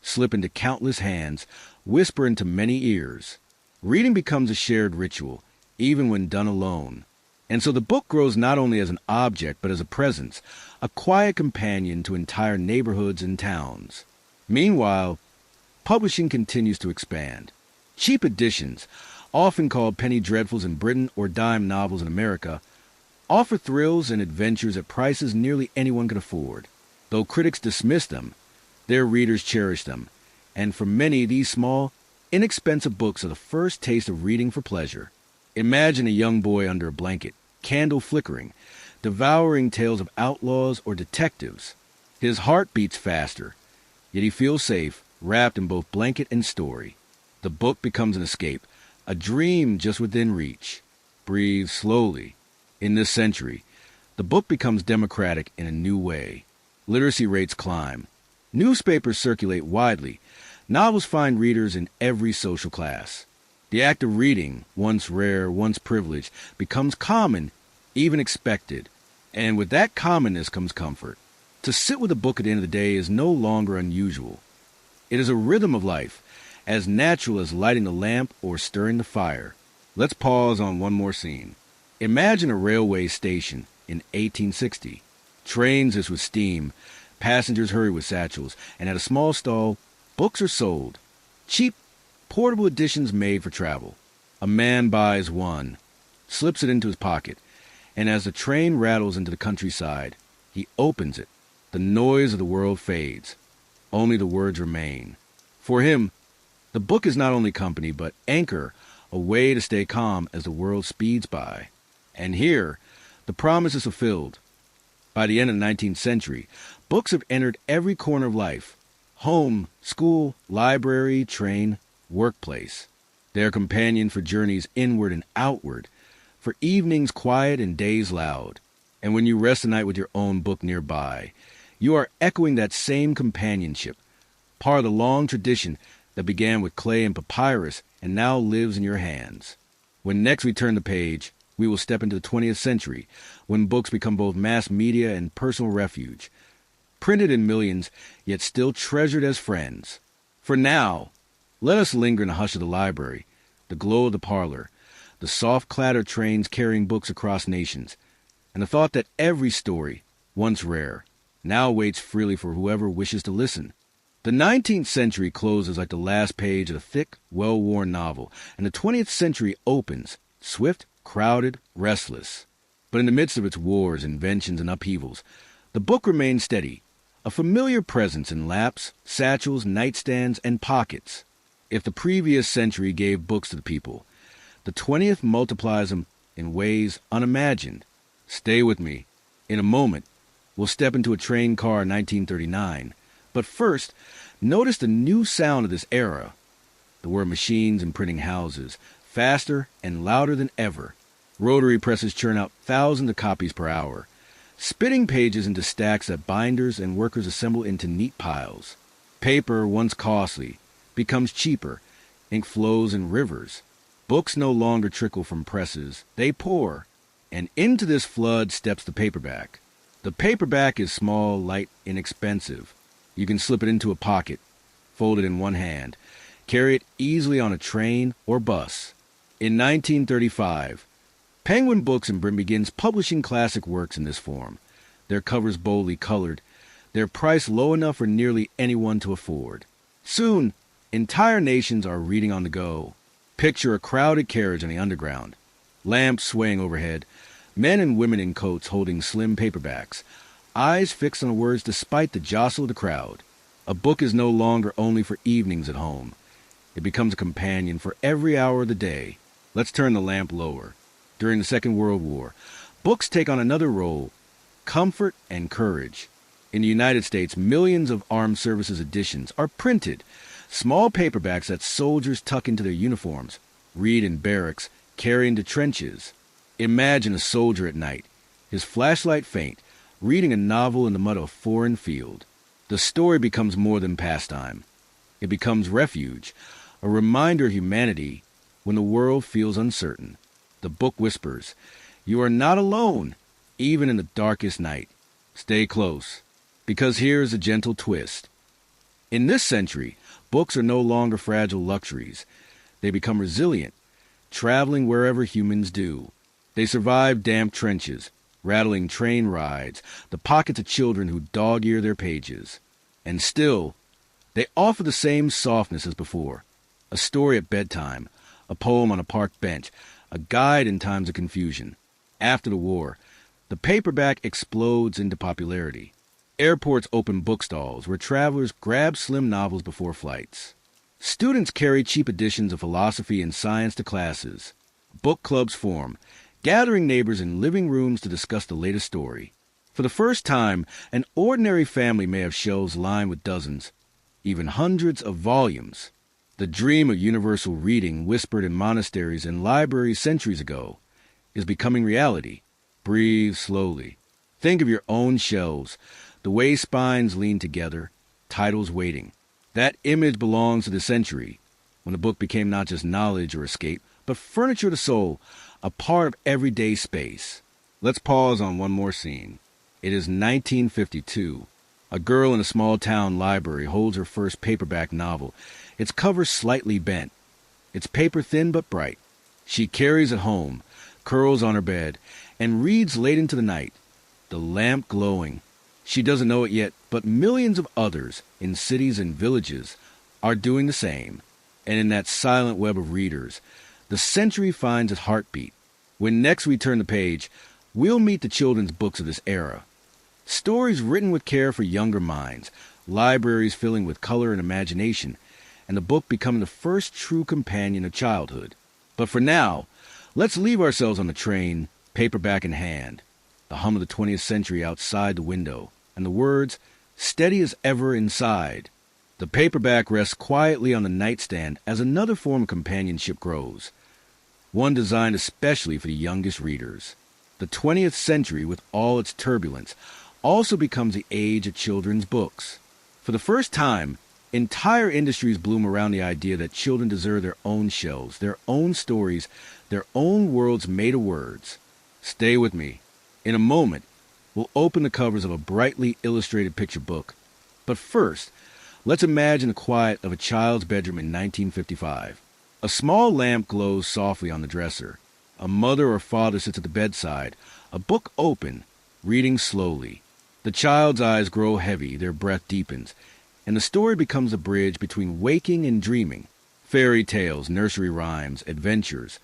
slip into countless hands, whisper into many ears. Reading becomes a shared ritual, even when done alone. And so the book grows not only as an object, but as a presence, a quiet companion to entire neighborhoods and towns. Meanwhile, publishing continues to expand. Cheap editions, often called penny dreadfuls in Britain or dime novels in America, offer thrills and adventures at prices nearly anyone can afford. Though critics dismiss them, their readers cherish them, and for many these small, inexpensive books are the first taste of reading for pleasure. Imagine a young boy under a blanket, candle flickering, devouring tales of outlaws or detectives. His heart beats faster, yet he feels safe, wrapped in both blanket and story. The book becomes an escape, a dream just within reach. Breathe slowly. In this century, the book becomes democratic in a new way. Literacy rates climb. Newspapers circulate widely. Novels find readers in every social class. The act of reading, once rare, once privileged, becomes common, even expected. And with that commonness comes comfort. To sit with a book at the end of the day is no longer unusual. It is a rhythm of life, as natural as lighting the lamp or stirring the fire. Let's pause on one more scene. Imagine a railway station in 1860. Trains hiss with steam, passengers hurry with satchels, and at a small stall, books are sold. Cheap, portable editions made for travel. A man buys one, slips it into his pocket, and as the train rattles into the countryside, he opens it. The noise of the world fades. Only the words remain. For him, the book is not only company, but anchor, a way to stay calm as the world speeds by. And here, the promise is fulfilled. By the end of the 19th century, books have entered every corner of life. Home, school, library, train, workplace. They are companions for journeys inward and outward, for evenings quiet and days loud. And when you rest the night with your own book nearby, you are echoing that same companionship, part of the long tradition that began with clay and papyrus and now lives in your hands. When next we turn the page, we will step into the 20th century, when books become both mass media and personal refuge, printed in millions, yet still treasured as friends. For now, let us linger in the hush of the library, the glow of the parlor, the soft clatter of trains carrying books across nations, and the thought that every story, once rare, now waits freely for whoever wishes to listen. The 19th century closes like the last page of a thick, well-worn novel, and the 20th century opens, swift, crowded, restless. But in the midst of its wars, inventions, and upheavals, the book remains steady, a familiar presence in laps, satchels, nightstands, and pockets. If the previous century gave books to the people, the 20th multiplies them in ways unimagined. Stay with me. In a moment, we'll step into a train car in 1939. But first, notice the new sound of this era. The word machines and printing houses, faster and louder than ever. Rotary presses churn out thousands of copies per hour. spitting pages into stacks that binders and workers assemble into neat piles. Paper, once costly, becomes cheaper. Ink flows in rivers. Books no longer trickle from presses. They pour. And into this flood steps the paperback. The paperback is small, light, inexpensive. You can slip it into a pocket, fold it in one hand, carry it easily on a train or bus. In 1935, Penguin Books in Britain begins publishing classic works in this form, their covers boldly colored, their price low enough for nearly anyone to afford. Soon, entire nations are reading on the go. Picture a crowded carriage on the underground, lamps swaying overhead, men and women in coats holding slim paperbacks, eyes fixed on the words despite the jostle of the crowd. A book is no longer only for evenings at home. It becomes a companion for every hour of the day. Let's turn the lamp lower. During the Second World War, books take on another role, comfort and courage. In the United States, millions of armed services editions are printed, small paperbacks that soldiers tuck into their uniforms, read in barracks, carry into trenches. Imagine a soldier at night, his flashlight faint, reading a novel in the mud of a foreign field. The story becomes more than pastime. It becomes refuge, a reminder of humanity when the world feels uncertain. The book whispers, "You are not alone, even in the darkest night. Stay close, because here's a gentle twist." In this century, books are no longer fragile luxuries. They become resilient, traveling wherever humans do. They survive damp trenches, rattling train rides, the pockets of children who dog-ear their pages. And still, they offer the same softness as before. A story at bedtime, a poem on a park bench, a guide in times of confusion. After the war, the paperback explodes into popularity. Airports open bookstalls where travelers grab slim novels before flights. Students carry cheap editions of philosophy and science to classes. Book clubs form, gathering neighbors in living rooms to discuss the latest story. For the first time, an ordinary family may have shelves lined with dozens, even hundreds of volumes. The dream of universal reading, whispered in monasteries and libraries centuries ago, is becoming reality. Breathe slowly. Think of your own shelves, the way spines lean together, titles waiting. That image belongs to the century, when the book became not just knowledge or escape, but furniture of the soul, a part of everyday space. Let's pause on one more scene. It is 1952. A girl in a small-town library holds her first paperback novel, its cover slightly bent, its paper thin but bright. She carries it home, curls on her bed, and reads late into the night, the lamp glowing. She doesn't know it yet, but millions of others in cities and villages are doing the same. And in that silent web of readers, the century finds its heartbeat. When next we turn the page, we'll meet the children's books of this era. Stories written with care for younger minds, libraries filling with color and imagination, and the book becoming the first true companion of childhood. But for now, let's leave ourselves on the train, paperback in hand, the hum of the 20th century outside the window, and the words, steady as ever inside. The paperback rests quietly on the nightstand as another form of companionship grows, one designed especially for the youngest readers. The 20th century, with all its turbulence, also becomes the age of children's books. For the first time, entire industries bloom around the idea that children deserve their own shelves, their own stories, their own worlds made of words. Stay with me. In a moment, we'll open the covers of a brightly illustrated picture book. But first, let's imagine the quiet of a child's bedroom in 1955. A small lamp glows softly on the dresser. A mother or father sits at the bedside, a book open, reading slowly. The child's eyes grow heavy, their breath deepens, and the story becomes a bridge between waking and dreaming. Fairy tales, nursery rhymes, adventures,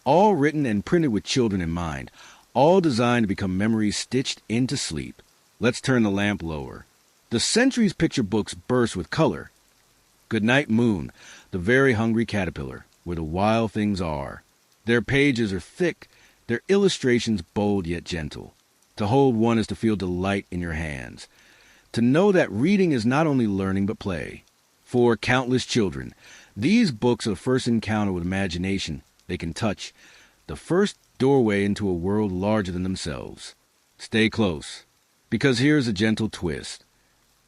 all written and printed with children in mind, all designed to become memories stitched into sleep. Let's turn the lamp lower. The century's picture books burst with color. Goodnight Moon, the very hungry caterpillar, where the wild things are. Their pages are thick, their illustrations bold yet gentle. To hold one is to feel delight in your hands, to know that reading is not only learning but play. For countless children, these books are the first encounter with imagination they can touch, the first doorway into a world larger than themselves. Stay close, because here's a gentle twist.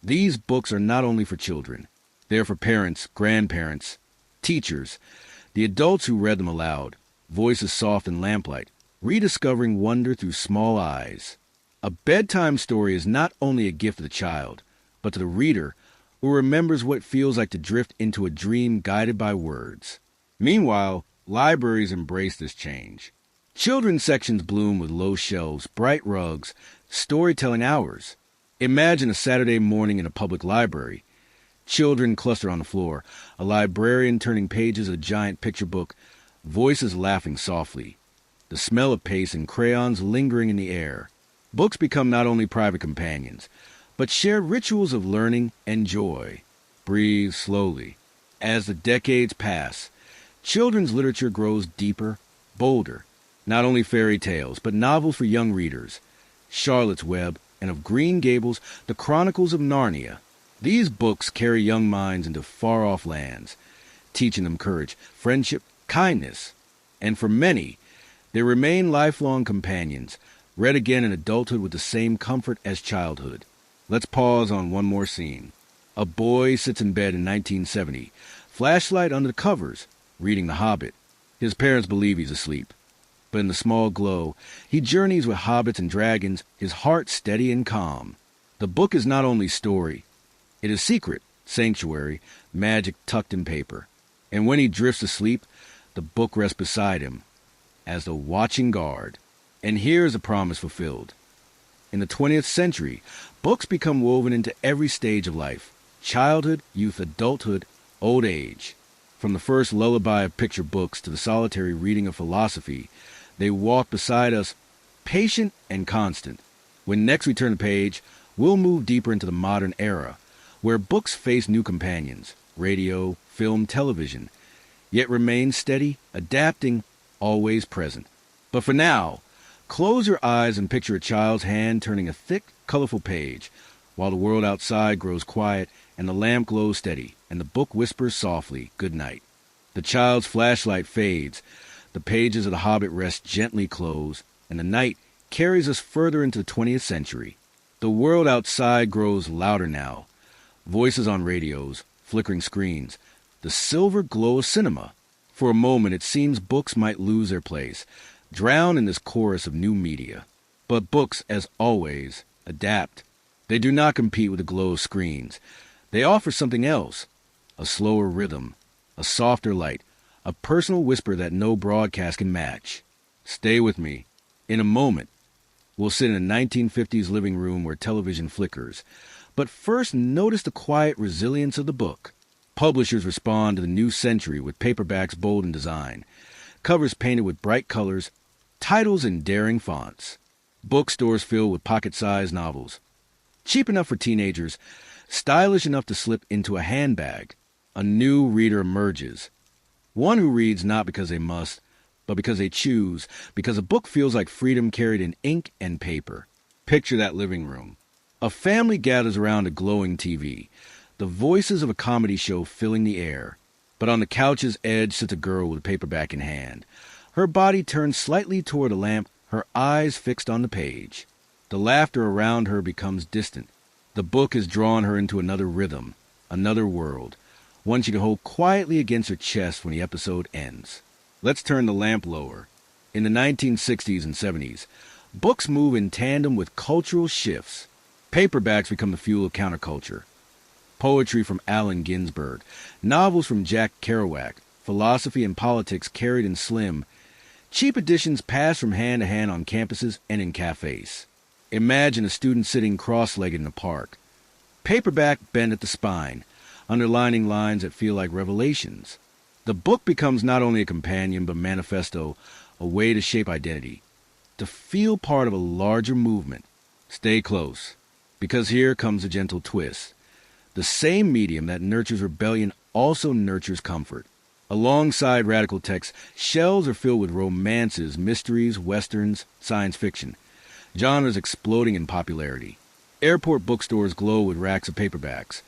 These books are not only for children. They're for parents, grandparents, teachers, the adults who read them aloud, voices soft in lamplight, rediscovering wonder through small eyes. A bedtime story is not only a gift to the child, but to the reader who remembers what it feels like to drift into a dream guided by words. Meanwhile, libraries embrace this change. Children's sections bloom with low shelves, bright rugs, storytelling hours. Imagine a Saturday morning in a public library. Children cluster on the floor, a librarian turning pages of a giant picture book, voices laughing softly, the smell of paste and crayons lingering in the air. Books become not only private companions, but shared rituals of learning and joy. Breathe slowly. As the decades pass, children's literature grows deeper, bolder. Not only fairy tales, but novels for young readers. Charlotte's Web, and of Green Gables, The Chronicles of Narnia. These books carry young minds into far-off lands, teaching them courage, friendship, kindness. And for many, they remain lifelong companions, read again in adulthood with the same comfort as childhood. Let's pause on one more scene. A boy sits in bed in 1970, flashlight under the covers, reading The Hobbit. His parents believe he's asleep. But in the small glow, he journeys with hobbits and dragons, his heart steady and calm. The book is not only story. It is secret, sanctuary, magic tucked in paper. And when he drifts asleep, the book rests beside him, as the watching guard. And here is a promise fulfilled. In the 20th century, books become woven into every stage of life. Childhood, youth, adulthood, old age. From the first lullaby of picture books to the solitary reading of philosophy, they walk beside us, patient and constant. When next we turn the page, we'll move deeper into the modern era, where books face new companions, radio, film, television, yet remain steady, adapting, always present. But for now, close your eyes and picture a child's hand turning a thick, colorful page, while the world outside grows quiet and the lamp glows steady, and the book whispers softly, "Good night." The child's flashlight fades, the pages of The Hobbit rest gently closed, and the night carries us further into the 20th century. The world outside grows louder now. Voices on radios, flickering screens, the silver glow of cinema. For a moment it seems books might lose their place, drown in this chorus of new media. But books, as always, adapt. They do not compete with the glow of screens. They offer something else, a slower rhythm, a softer light, a personal whisper that no broadcast can match. Stay with me. In a moment, we'll sit in a 1950s living room where television flickers. But first, notice the quiet resilience of the book. Publishers respond to the new century with paperbacks bold in design, covers painted with bright colors, titles in daring fonts. Bookstores filled with pocket-sized novels. Cheap enough for teenagers, stylish enough to slip into a handbag. A new reader emerges. One who reads not because they must, but because they choose, because a book feels like freedom carried in ink and paper. Picture that living room. A family gathers around a glowing TV, the voices of a comedy show filling the air. But on the couch's edge sits a girl with a paperback in hand. Her body turned slightly toward a lamp, her eyes fixed on the page. The laughter around her becomes distant. The book has drawn her into another rhythm, another world, one she can hold quietly against her chest when the episode ends. Let's turn the lamp lower. In the 1960s and 70s, books move in tandem with cultural shifts. Paperbacks become the fuel of counterculture. Poetry from Allen Ginsberg, novels from Jack Kerouac, philosophy and politics carried in slim, cheap editions passed from hand to hand on campuses and in cafes. Imagine a student sitting cross-legged in a park. Paperback bent at the spine, underlining lines that feel like revelations. The book becomes not only a companion but manifesto, a way to shape identity, to feel part of a larger movement. Stay close, because here comes a gentle twist. The same medium that nurtures rebellion also nurtures comfort. Alongside radical texts, shelves are filled with romances, mysteries, westerns, science fiction, genres exploding in popularity. Airport bookstores glow with racks of paperbacks,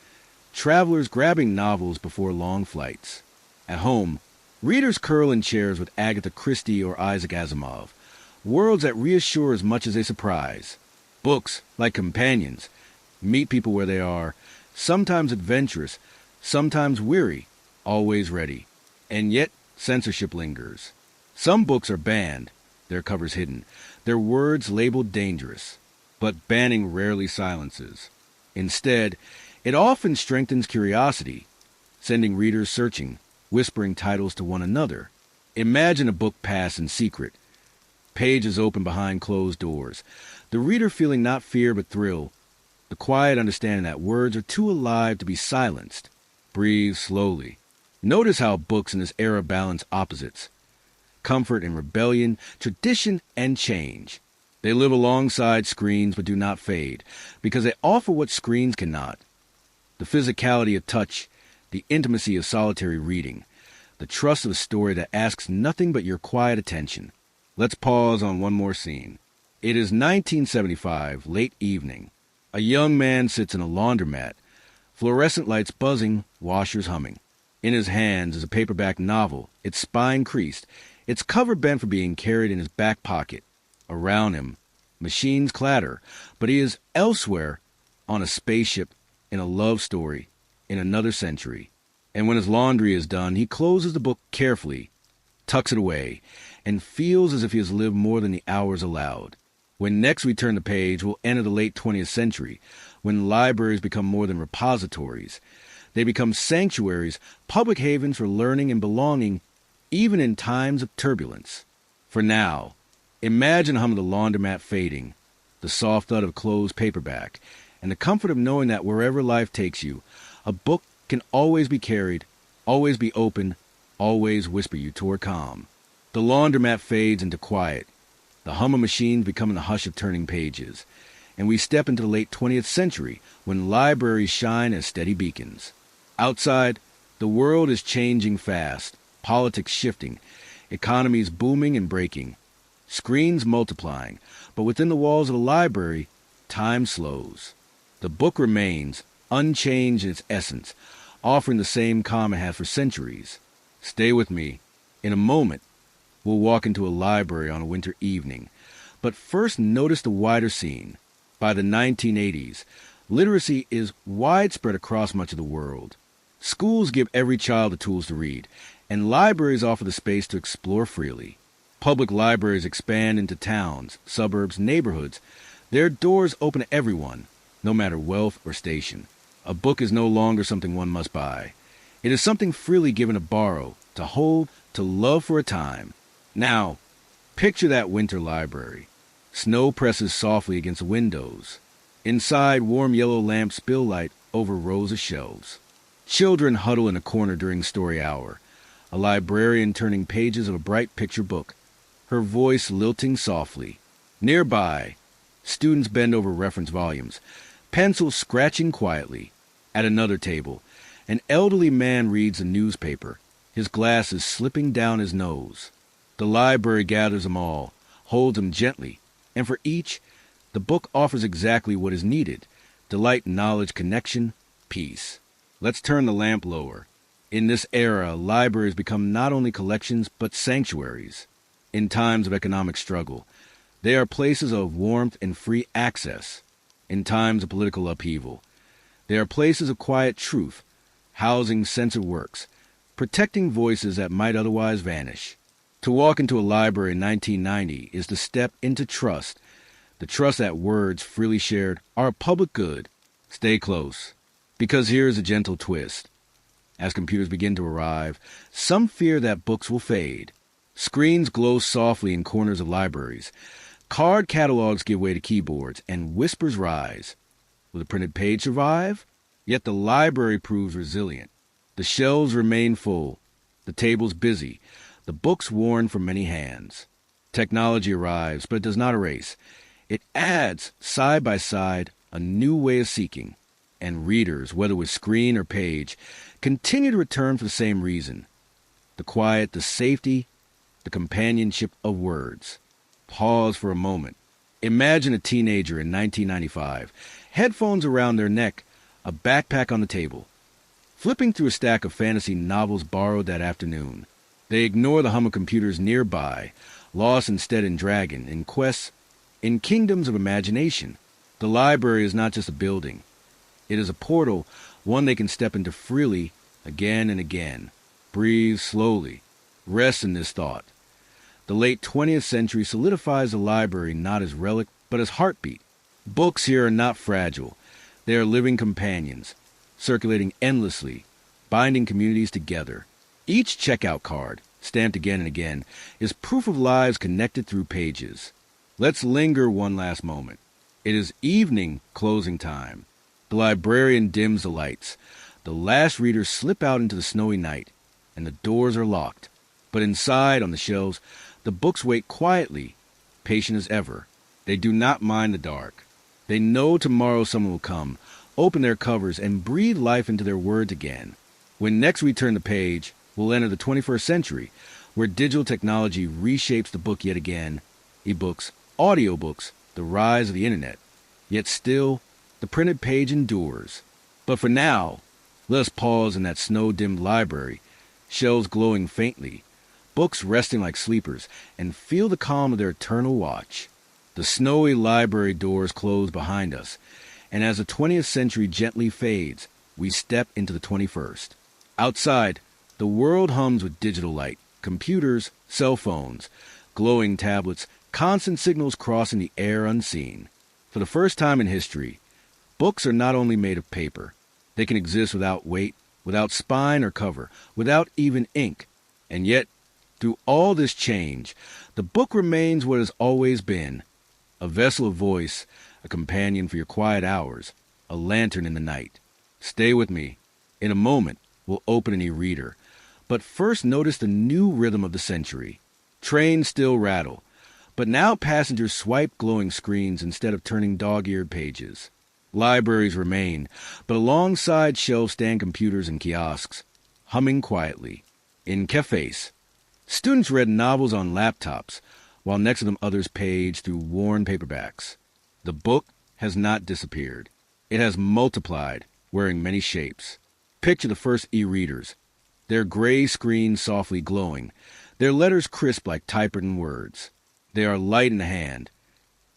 travelers grabbing novels before long flights. At home, readers curl in chairs with Agatha Christie or Isaac Asimov, worlds that reassure as much as they surprise. Books, like companions, meet people where they are, sometimes adventurous, sometimes weary, always ready. And yet, censorship lingers. Some books are banned, their covers hidden, their words labeled dangerous. But banning rarely silences. Instead, it often strengthens curiosity, sending readers searching, whispering titles to one another. Imagine a book passed in secret. Pages open behind closed doors. The reader feeling not fear but thrill. The quiet understanding that words are too alive to be silenced. Breathe slowly. Notice how books in this era balance opposites. Comfort and rebellion, tradition and change. They live alongside screens but do not fade, because they offer what screens cannot. The physicality of touch, the intimacy of solitary reading, the trust of a story that asks nothing but your quiet attention. Let's pause on one more scene. It is 1975, late evening. A young man sits in a laundromat, fluorescent lights buzzing, washers humming. In his hands is a paperback novel, its spine creased, its cover bent for being carried in his back pocket. Around him, machines clatter, but he is elsewhere, on a spaceship, in a love story, in another century. And when his laundry is done, he closes the book carefully, tucks it away, and feels as if he has lived more than the hours allowed. When next we turn the page, we'll enter the late 20th century, when libraries become more than repositories. They become sanctuaries, public havens for learning and belonging, even in times of turbulence. For now, imagine the hum of the laundromat fading, the soft thud of closed paperback, and the comfort of knowing that wherever life takes you, a book can always be carried, always be open, always whisper you toward calm. The laundromat fades into quiet, the hum of machines becoming the hush of turning pages, and we step into the late 20th century when libraries shine as steady beacons. Outside, the world is changing fast, politics shifting, economies booming and breaking, screens multiplying, but within the walls of the library, time slows. The book remains, unchanged in its essence, offering the same calm it has for centuries. Stay with me. In a moment, we'll walk into a library on a winter evening. But first, notice the wider scene. By the 1980s, literacy is widespread across much of the world. Schools give every child the tools to read, and libraries offer the space to explore freely. Public libraries expand into towns, suburbs, neighborhoods. Their doors open to everyone, no matter wealth or station. A book is no longer something one must buy. It is something freely given to borrow, to hold, to love for a time. Now, picture that winter library. Snow presses softly against the windows. Inside, warm yellow lamps spill light over rows of shelves. Children huddle in a corner during story hour. A librarian turning pages of a bright picture book, her voice lilting softly. Nearby, students bend over reference volumes, pencils scratching quietly. At another table, an elderly man reads a newspaper, his glasses slipping down his nose. The library gathers them all, holds them gently, and for each, the book offers exactly what is needed: delight, knowledge, connection, peace. Let's turn the lamp lower. In this era, libraries become not only collections, but sanctuaries. In times of economic struggle, they are places of warmth and free access. In times of political upheaval, they are places of quiet truth, housing censored works, protecting voices that might otherwise vanish. To walk into a library in 1990 is to step into trust, the trust that words freely shared are a public good. Stay close, because here is a gentle twist. As computers begin to arrive, some fear that books will fade. Screens glow softly in corners of libraries. Card catalogs give way to keyboards, and whispers rise. Will the printed page survive? Yet the library proves resilient. The shelves remain full, the tables busy, the books worn from many hands. Technology arrives, but it does not erase. It adds, side by side, a new way of seeking. And readers, whether with screen or page, continue to return for the same reason: the quiet, the safety, the companionship of words. Pause for a moment. Imagine a teenager in 1995, headphones around their neck, a backpack on the table, flipping through a stack of fantasy novels borrowed that afternoon. They ignore the hum of computers nearby, lost instead in Dragon, in quests, in kingdoms of imagination. The library is not just a building. It is a portal, one they can step into freely again and again. Breathe slowly. Rest in this thought. The late 20th century solidifies the library not as relic, but as heartbeat. Books here are not fragile. They are living companions, circulating endlessly, binding communities together. Each checkout card, stamped again and again, is proof of lives connected through pages. Let's linger one last moment. It is evening closing time. The librarian dims the lights. The last readers slip out into the snowy night, and the doors are locked. But inside, on the shelves, the books wait quietly, patient as ever. They do not mind the dark. They know tomorrow someone will come, open their covers, and breathe life into their words again. When next we turn the page, we'll enter the 21st century, where digital technology reshapes the book yet again. E-books, audiobooks, the rise of the internet. Yet still, the printed page endures. But for now, let us pause in that snow-dimmed library, shelves glowing faintly, books resting like sleepers, and feel the calm of their eternal watch. The snowy library doors close behind us, and as the 20th century gently fades, we step into the 21st. Outside, the world hums with digital light, computers, cell phones, glowing tablets, constant signals crossing the air unseen. For the first time in history, books are not only made of paper. They can exist without weight, without spine or cover, without even ink. And yet, through all this change, the book remains what it has always been: a vessel of voice, a companion for your quiet hours, a lantern in the night. Stay with me. In a moment, we'll open an e-reader. But first, notice the new rhythm of the century. Trains still rattle, but now passengers swipe glowing screens instead of turning dog-eared pages. Libraries remain, but alongside shelves stand computers and kiosks, humming quietly. In cafes, students read novels on laptops, while next to them others page through worn paperbacks. The book has not disappeared. It has multiplied, wearing many shapes. Picture the first e-readers, their gray screens softly glowing, their letters crisp like typewritten words. They are light in the hand,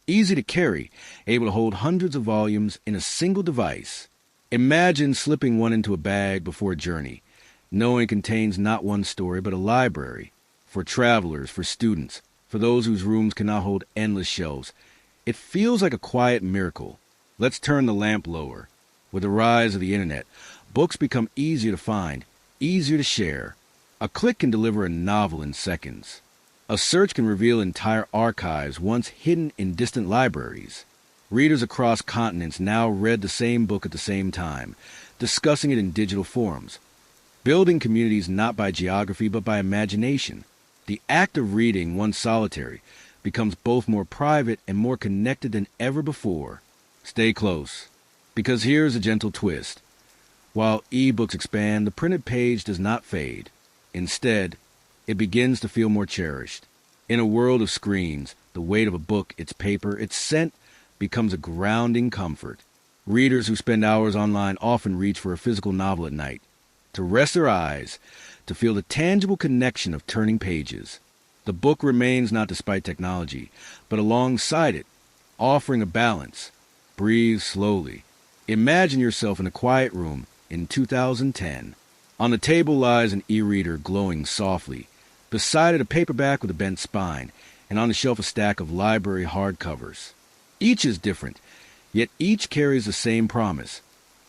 easy to carry, able to hold hundreds of volumes in a single device. Imagine slipping one into a bag before a journey, knowing it contains not one story but a library. For travelers, for students, for those whose rooms cannot hold endless shelves, it feels like a quiet miracle. Let's turn the lamp lower. With the rise of the internet, books become easier to find, easier to share. A click can deliver a novel in seconds. A search can reveal entire archives once hidden in distant libraries. Readers across continents now read the same book at the same time, discussing it in digital forums, building communities not by geography but by imagination. The act of reading, once solitary, becomes both more private and more connected than ever before. Stay close, because here's a gentle twist. While e-books expand, the printed page does not fade. Instead, it begins to feel more cherished. In a world of screens, the weight of a book, its paper, its scent, becomes a grounding comfort. Readers who spend hours online often reach for a physical novel at night, to rest their eyes, to feel the tangible connection of turning pages. The book remains not despite technology, but alongside it, offering a balance. Breathe slowly. Imagine yourself in a quiet room in 2010. On the table lies an e-reader glowing softly. Beside it, a paperback with a bent spine, and on the shelf a stack of library hardcovers. Each is different, yet each carries the same promise: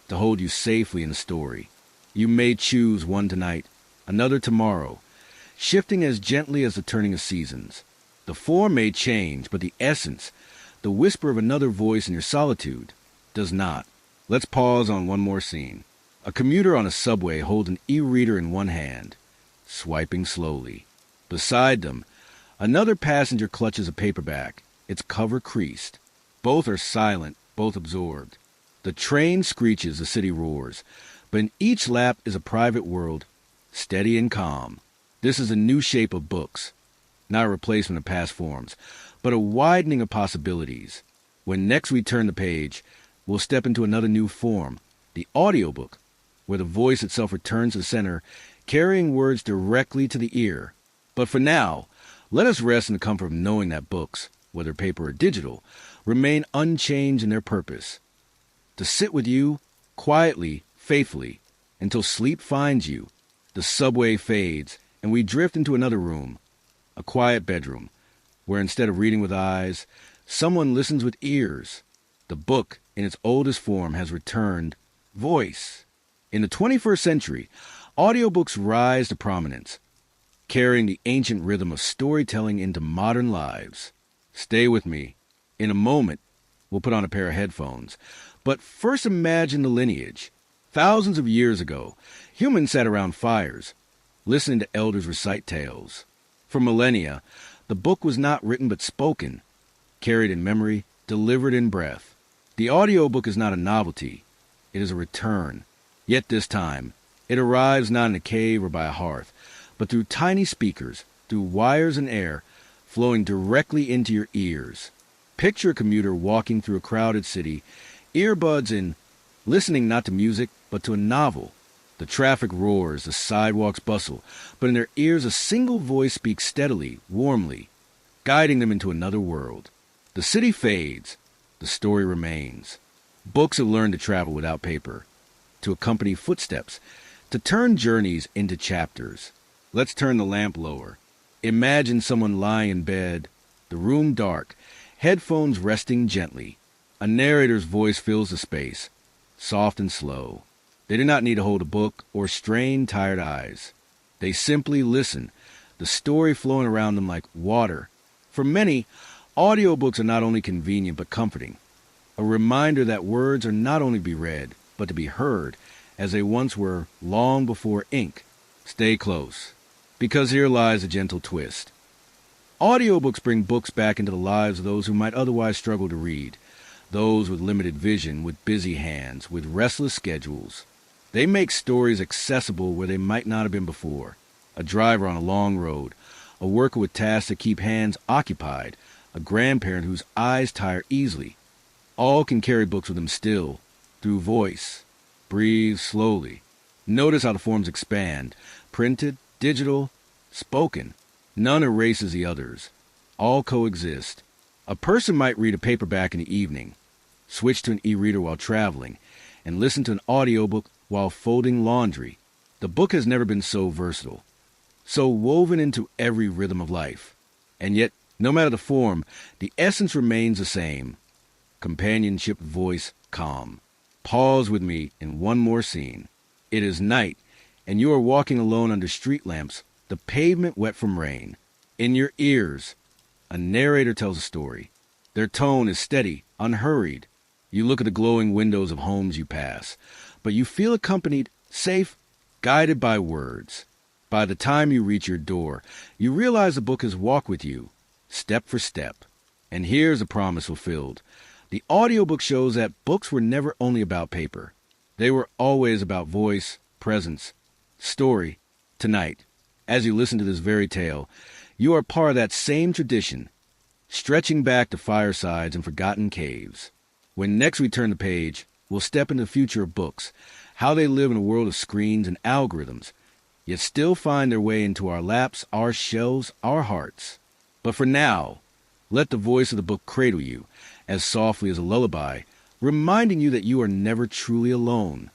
to hold you safely in the story. You may choose one tonight, another tomorrow, shifting as gently as the turning of seasons. The form may change, but the essence, the whisper of another voice in your solitude, does not. Let's pause on one more scene. A commuter on a subway holds an e-reader in one hand, swiping slowly. Beside them, another passenger clutches a paperback, its cover creased. Both are silent, both absorbed. The train screeches, the city roars, but in each lap is a private world, steady and calm. This is a new shape of books, not a replacement of past forms, but a widening of possibilities. When next we turn the page, we'll step into another new form, the audiobook, where the voice itself returns to the center, carrying words directly to the ear. But for now, let us rest in the comfort of knowing that books, whether paper or digital, remain unchanged in their purpose: to sit with you, quietly, faithfully, until sleep finds you, the subway fades, and we drift into another room, a quiet bedroom, where instead of reading with eyes, someone listens with ears. The book, in its oldest form, has returned voice. In the 21st century, audiobooks rise to prominence, carrying the ancient rhythm of storytelling into modern lives. Stay with me. In a moment, we'll put on a pair of headphones. But first, imagine the lineage. Thousands of years ago, humans sat around fires, listening to elders recite tales. For millennia, the book was not written but spoken, carried in memory, delivered in breath. The audiobook is not a novelty. It is a return. Yet this time, it arrives not in a cave or by a hearth, but through tiny speakers, through wires and air, flowing directly into your ears. Picture a commuter walking through a crowded city, earbuds in, listening not to music, but to a novel. The traffic roars, the sidewalks bustle, but in their ears a single voice speaks steadily, warmly, guiding them into another world. The city fades, the story remains. Books have learned to travel without paper, to accompany footsteps, to turn journeys into chapters. Let's turn the lamp lower. Imagine someone lying in bed, the room dark, headphones resting gently. A narrator's voice fills the space, soft and slow. They do not need to hold a book or strain tired eyes. They simply listen, the story flowing around them like water. For many, audiobooks are not only convenient but comforting, a reminder that words are not only to be read, but to be heard, as they once were long before ink. Stay close, because here lies a gentle twist. Audiobooks bring books back into the lives of those who might otherwise struggle to read, those with limited vision, with busy hands, with restless schedules. They make stories accessible where they might not have been before. A driver on a long road, a worker with tasks that keep hands occupied, a grandparent whose eyes tire easily. All can carry books with them still, through voice. Breathe slowly. Notice how the forms expand, printed, digital, spoken. None erases the others. All coexist. A person might read a paperback in the evening, switch to an e-reader while traveling, and listen to an audiobook while folding laundry. The book has never been so versatile, so woven into every rhythm of life. And yet, no matter the form, the essence remains the same. Companionship, voice, calm. Pause with me in one more scene. It is night, and you are walking alone under street lamps, the pavement wet from rain. In your ears, a narrator tells a story. Their tone is steady, unhurried. You look at the glowing windows of homes you pass, but you feel accompanied, safe, guided by words. By the time you reach your door, you realize the book has walked with you, step for step. And here's a promise fulfilled. The audiobook shows that books were never only about paper. They were always about voice, presence, story. Tonight, as you listen to this very tale, you are part of that same tradition, stretching back to firesides and forgotten caves. When next we turn the page, we'll step into the future of books, how they live in a world of screens and algorithms, yet still find their way into our laps, our shelves, our hearts. But for now, let the voice of the book cradle you, as softly as a lullaby, reminding you that you are never truly alone.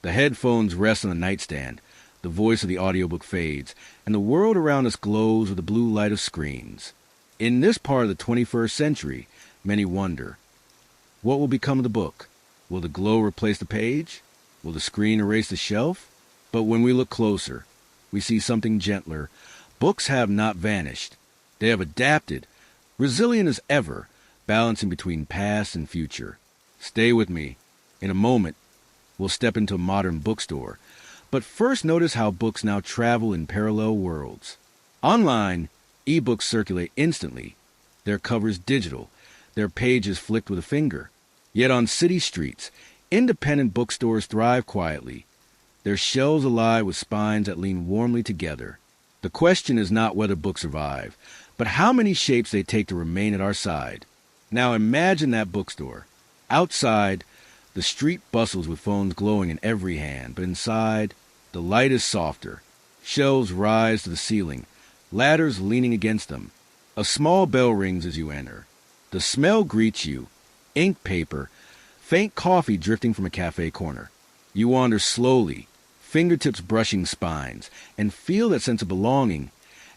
The headphones rest on the nightstand, the voice of the audiobook fades, and the world around us glows with the blue light of screens. In this part of the 21st century, many wonder, what will become of the book? Will the glow replace the page? Will the screen erase the shelf? But when we look closer, we see something gentler. Books have not vanished. They have adapted, resilient as ever, balancing between past and future. Stay with me. In a moment, we'll step into a modern bookstore. But first, notice how books now travel in parallel worlds. Online, ebooks circulate instantly, their covers digital, their pages flicked with a finger. Yet on city streets, independent bookstores thrive quietly, their shelves alive with spines that lean warmly together. The question is not whether books survive, but how many shapes they take to remain at our side. Now imagine that bookstore. Outside, the street bustles with phones glowing in every hand, but inside, the light is softer. Shelves rise to the ceiling, ladders leaning against them. A small bell rings as you enter. The smell greets you, ink paper, faint coffee drifting from a cafe corner. You wander slowly, fingertips brushing spines, and feel that sense of belonging,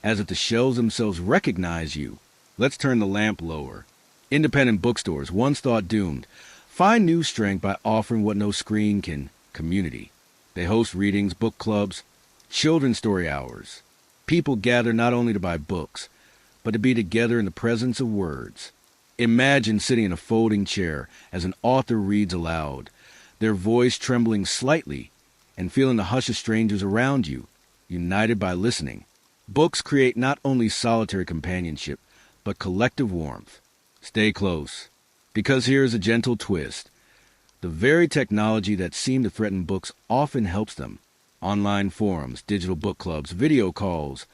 as if the shelves themselves recognize you. Let's turn the lamp lower. Independent bookstores, once thought doomed, find new strength by offering what no screen can: community. They host readings, book clubs, children's story hours. People gather not only to buy books, but to be together in the presence of words. Imagine sitting in a folding chair as an author reads aloud, their voice trembling slightly, and feeling the hush of strangers around you, united by listening. Books create not only solitary companionship, but collective warmth. Stay close, because here is a gentle twist. The very technology that seemed to threaten books often helps them. Online forums, digital book clubs, video calls.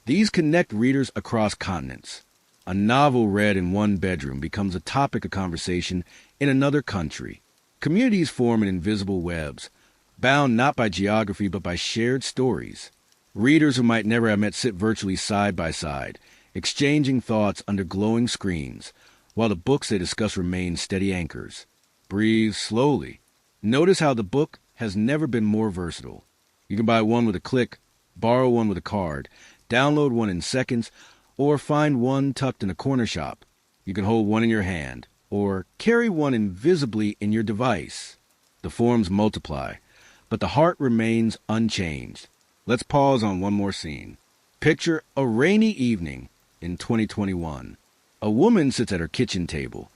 These connect readers across continents. A novel read in one bedroom becomes a topic of conversation in another country. Communities form in invisible webs, bound not by geography but by shared stories. Readers who might never have met sit virtually side by side, exchanging thoughts under glowing screens, while the books they discuss remain steady anchors. Breathe slowly. Notice how the book has never been more versatile. You can buy one with a click, borrow one with a card, download one in seconds, or find one tucked in a corner shop. You can hold one in your hand, or carry one invisibly in your device. The forms multiply, but the heart remains unchanged. Let's pause on one more scene. Picture a rainy evening in 2021. A woman sits at her kitchen table,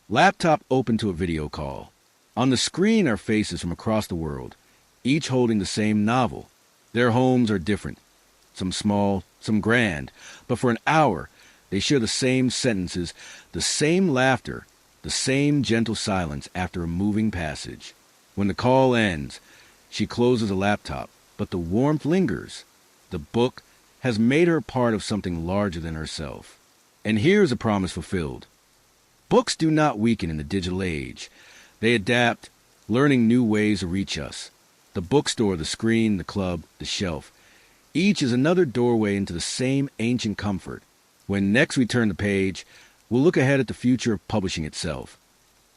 laptop open to a video call. On the screen are faces from across the world, each holding the same novel. Their homes are different, some small, some grand, but for an hour they share the same sentences, the same laughter, the same gentle silence after a moving passage. When the call ends, she closes the laptop, but the warmth lingers. The book has made her part of something larger than herself. And here's a promise fulfilled. Books do not weaken in the digital age. They adapt, learning new ways to reach us. The bookstore, the screen, the club, the shelf. Each is another doorway into the same ancient comfort. When next we turn the page, we'll look ahead at the future of publishing itself.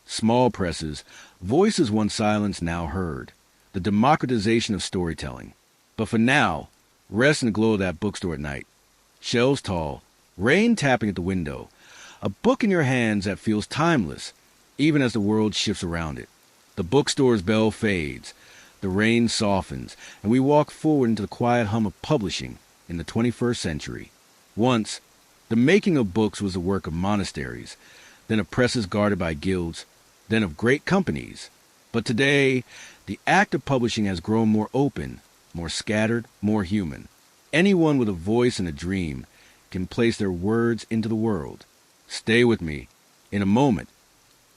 Small presses, voices once silenced, now heard. The democratization of storytelling. But for now, rest in the glow of that bookstore at night. Shelves tall, rain tapping at the window. A book in your hands that feels timeless, even as the world shifts around it. The bookstore's bell fades. The rain softens, and we walk forward into the quiet hum of publishing in the 21st century. Once, the making of books was the work of monasteries, then of presses guarded by guilds, then of great companies. But today, the act of publishing has grown more open, more scattered, more human. Anyone with a voice and a dream can place their words into the world. Stay with me. In a moment,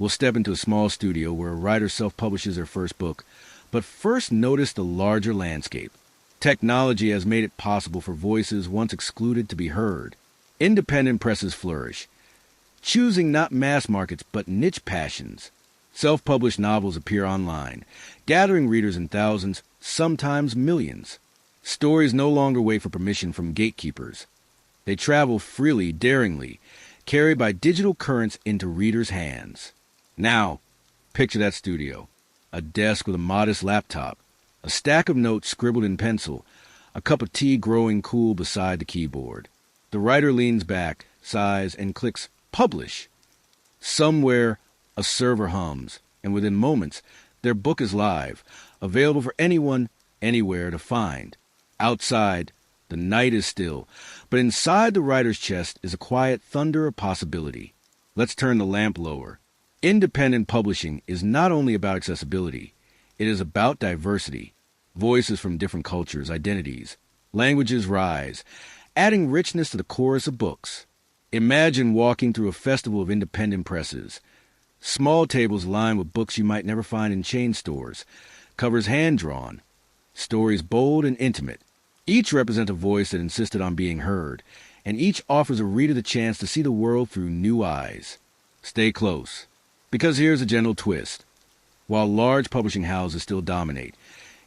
we'll step into a small studio where a writer self-publishes their first book. But first, notice the larger landscape. Technology has made it possible for voices once excluded to be heard. Independent presses flourish, choosing not mass markets but niche passions. Self-published novels appear online, gathering readers in thousands, sometimes millions. Stories no longer wait for permission from gatekeepers. They travel freely, daringly, carried by digital currents into readers' hands. Now, picture that studio. A desk with a modest laptop, a stack of notes scribbled in pencil, a cup of tea growing cool beside the keyboard. The writer leans back, sighs, and clicks publish. Somewhere, a server hums, and within moments, their book is live, available for anyone, anywhere to find. Outside, the night is still, but inside the writer's chest is a quiet thunder of possibility. Let's turn the lamp lower. Independent publishing is not only about accessibility, it is about diversity. Voices from different cultures, identities, languages rise, adding richness to the chorus of books. Imagine walking through a festival of independent presses. Small tables lined with books you might never find in chain stores, covers hand-drawn, stories bold and intimate. Each represents a voice that insisted on being heard, and each offers a reader the chance to see the world through new eyes. Stay close. Because here's a gentle twist. While large publishing houses still dominate,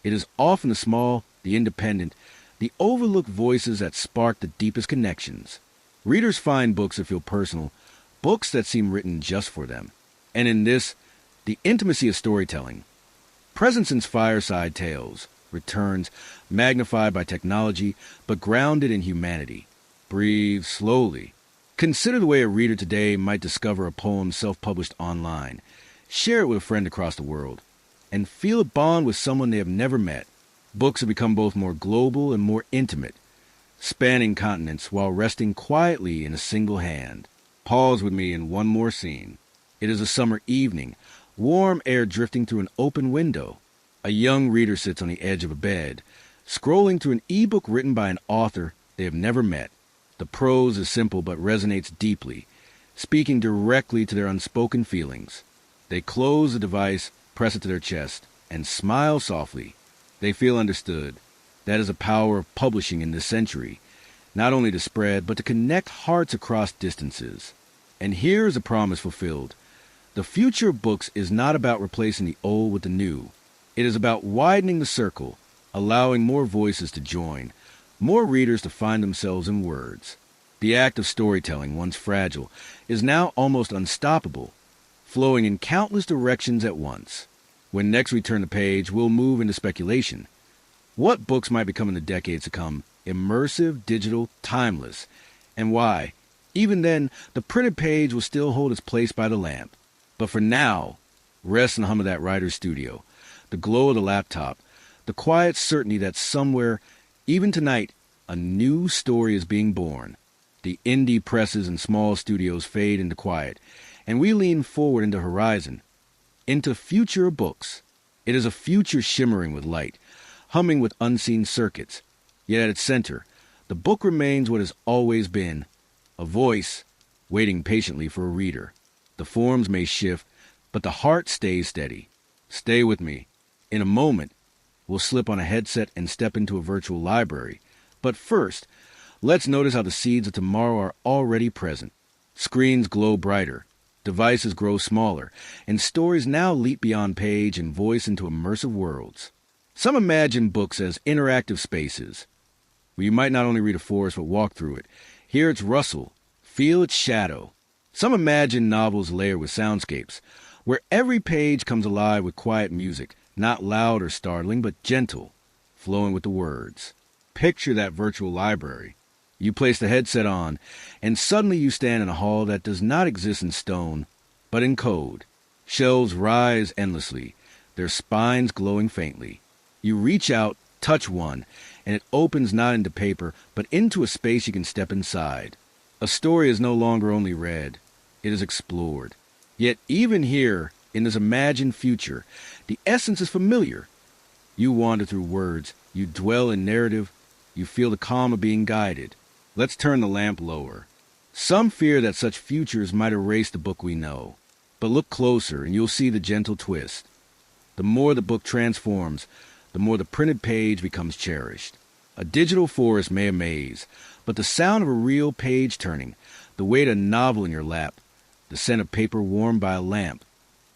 it is often the small, the independent, the overlooked voices that spark the deepest connections. Readers find books that feel personal, books that seem written just for them. And in this, the intimacy of storytelling, present since fireside tales, returns, magnified by technology, but grounded in humanity. Breathe slowly. Consider the way a reader today might discover a poem self-published online, share it with a friend across the world, and feel a bond with someone they have never met. Books have become both more global and more intimate, spanning continents while resting quietly in a single hand. Pause with me in one more scene. It is a summer evening, warm air drifting through an open window. A young reader sits on the edge of a bed, scrolling through an ebook written by an author they have never met. The prose is simple but resonates deeply, speaking directly to their unspoken feelings. They close the device, press it to their chest, and smile softly. They feel understood. That is the power of publishing in this century, not only to spread, but to connect hearts across distances. And here is a promise fulfilled. The future of books is not about replacing the old with the new. It is about widening the circle, allowing more voices to join, more readers to find themselves in words. The act of storytelling, once fragile, is now almost unstoppable, flowing in countless directions at once. When next we turn the page, we'll move into speculation. What books might become in the decades to come, immersive, digital, timeless, and why? Even then, the printed page will still hold its place by the lamp. But for now, rest in the hum of that writer's studio, the glow of the laptop, the quiet certainty that somewhere, even tonight, a new story is being born. The indie presses and small studios fade into quiet, and we lean forward into horizon, into future of books. It is a future shimmering with light, humming with unseen circuits. Yet at its center, the book remains what has always been, a voice waiting patiently for a reader. The forms may shift, but the heart stays steady. Stay with me. In a moment, we'll slip on a headset and step into a virtual library. But first, let's notice how the seeds of tomorrow are already present. Screens glow brighter, devices grow smaller, and stories now leap beyond page and voice into immersive worlds. Some imagine books as interactive spaces, where you might not only read a forest but walk through it, hear its rustle, feel its shadow. Some imagine novels layered with soundscapes, where every page comes alive with quiet music, not loud or startling, but gentle, flowing with the words. Picture that virtual library. You place the headset on, and suddenly you stand in a hall that does not exist in stone, but in code. Shelves rise endlessly, their spines glowing faintly. You reach out, touch one, and it opens not into paper, but into a space you can step inside. A story is no longer only read, it is explored. Yet even here, in this imagined future, the essence is familiar. You wander through words, you dwell in narrative, you feel the calm of being guided. Let's turn the lamp lower. Some fear that such futures might erase the book we know. But look closer and you'll see the gentle twist. The more the book transforms, the more the printed page becomes cherished. A digital forest may amaze, but the sound of a real page turning, the weight of a novel in your lap, the scent of paper warmed by a lamp,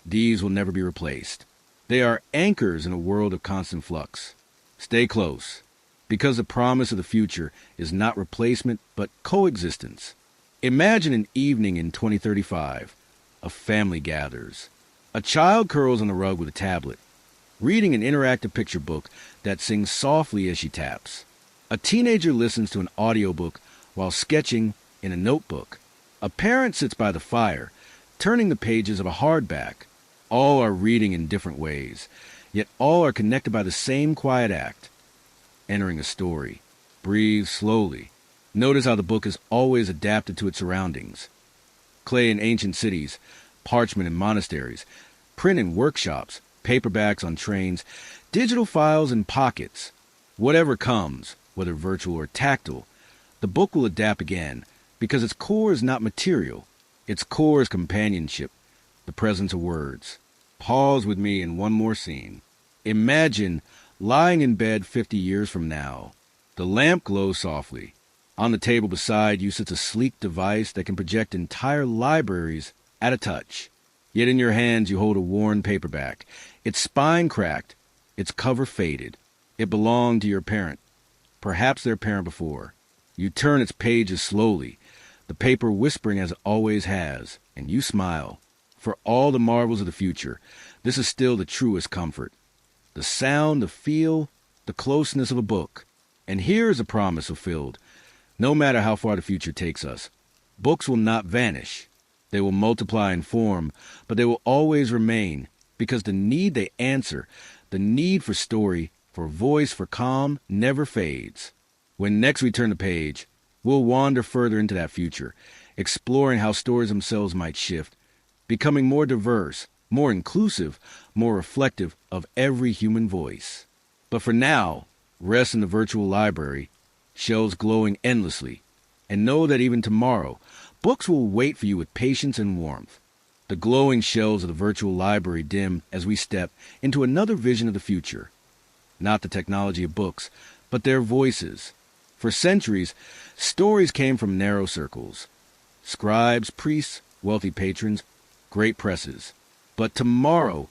these will never be replaced. They are anchors in a world of constant flux. Stay close, because the promise of the future is not replacement, but coexistence. Imagine an evening in 2035. A family gathers. A child curls on the rug with a tablet, reading an interactive picture book that sings softly as she taps. A teenager listens to an audiobook while sketching in a notebook. A parent sits by the fire, turning the pages of a hardback. All are reading in different ways, yet all are connected by the same quiet act, entering a story. Breathe slowly. Notice how the book is always adapted to its surroundings. Clay in ancient cities, parchment in monasteries, print in workshops, paperbacks on trains, digital files in pockets. Whatever comes, whether virtual or tactile, the book will adapt again, because its core is not material. Its core is companionship, the presence of words. Pause with me in one more scene. Imagine lying in bed 50 years from now. The lamp glows softly. On the table beside you sits a sleek device that can project entire libraries at a touch. Yet in your hands you hold a worn paperback, its spine cracked, its cover faded. It belonged to your parent, perhaps their parent before. You turn its pages slowly, the paper whispering as it always has, and you smile. For all the marvels of the future, this is still the truest comfort. The sound, the feel, the closeness of a book. And here is a promise fulfilled. No matter how far the future takes us, books will not vanish. They will multiply in form, but they will always remain, because the need they answer, the need for story, for voice, for calm, never fades. When next we turn the page, we'll wander further into that future, exploring how stories themselves might shift, becoming more diverse, more inclusive, more reflective of every human voice. But for now, rest in the virtual library, shelves glowing endlessly, and know that even tomorrow, books will wait for you with patience and warmth. The glowing shelves of the virtual library dim as we step into another vision of the future. Not the technology of books, but their voices. For centuries, stories came from narrow circles. Scribes, priests, wealthy patrons, great presses. But tomorrow,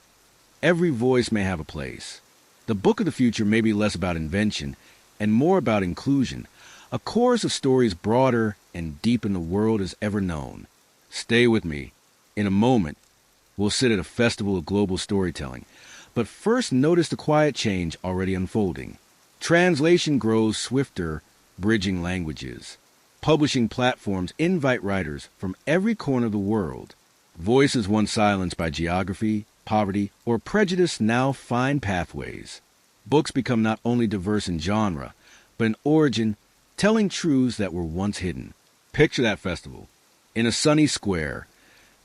every voice may have a place. The book of the future may be less about invention and more about inclusion, a chorus of stories broader and deep than the world has ever known. Stay with me. In a moment, we'll sit at a festival of global storytelling. But first, notice the quiet change already unfolding. Translation grows swifter, bridging languages. Publishing platforms invite writers from every corner of the world. Voices once silenced by geography, poverty, or prejudice now find pathways. Books become not only diverse in genre, but in origin, telling truths that were once hidden. Picture that festival. In a sunny square,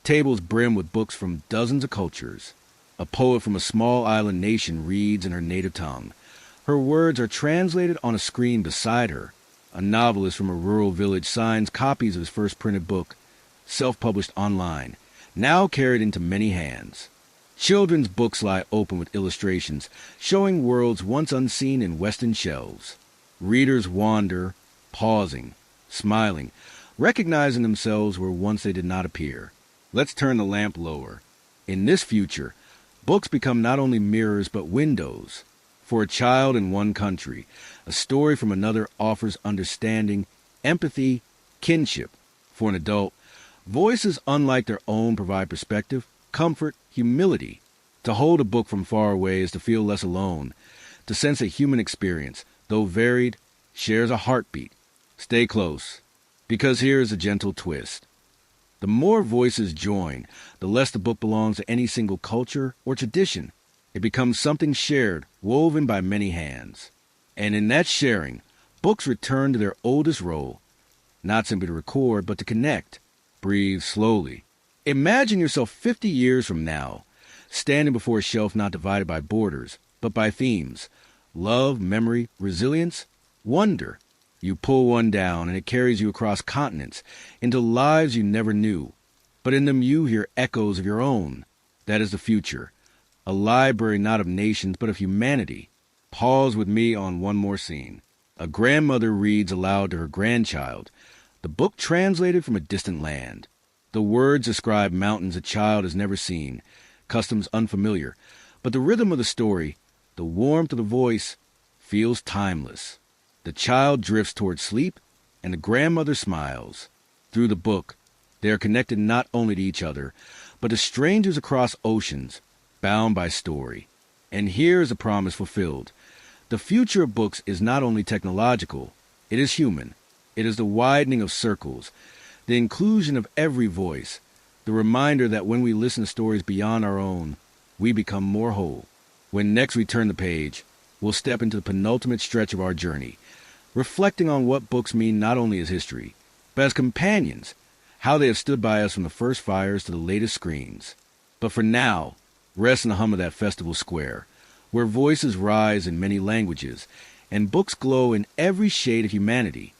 tables brim with books from dozens of cultures. A poet from a small island nation reads in her native tongue. Her words are translated on a screen beside her. A novelist from a rural village signs copies of his first printed book, self-published online, now carried into many hands. Children's books lie open with illustrations, showing worlds once unseen in Western shelves. Readers wander, pausing, smiling, recognizing themselves where once they did not appear. Let's turn the lamp lower. In this future, books become not only mirrors but windows. For a child in one country, a story from another offers understanding, empathy, kinship. For an adult, voices unlike their own provide perspective, comfort, humility. To hold a book from far away is to feel less alone, to sense a human experience, though varied, shares a heartbeat. Stay close, because here is a gentle twist. The more voices join, the less the book belongs to any single culture or tradition. It becomes something shared, woven by many hands. And in that sharing, books return to their oldest role, not simply to record, but to connect. Breathe slowly. Imagine yourself 50 years from now, standing before a shelf not divided by borders, but by themes. Love, memory, resilience, wonder. You pull one down and it carries you across continents, into lives you never knew. But in them you hear echoes of your own. That is the future. A library not of nations but of humanity. Pause with me on one more scene. A grandmother reads aloud to her grandchild, the book translated from a distant land. The words describe mountains a child has never seen, customs unfamiliar, but the rhythm of the story, the warmth of the voice, feels timeless. The child drifts toward sleep, and the grandmother smiles. Through the book, they are connected not only to each other, but to strangers across oceans, bound by story. And here is a promise fulfilled. The future of books is not only technological, it is human. It is the widening of circles, the inclusion of every voice, the reminder that when we listen to stories beyond our own, we become more whole. When next we turn the page, we'll step into the penultimate stretch of our journey, reflecting on what books mean not only as history, but as companions, how they have stood by us from the first fires to the latest screens. But for now, rest in the hum of that festival square, where voices rise in many languages, and books glow in every shade of humanity.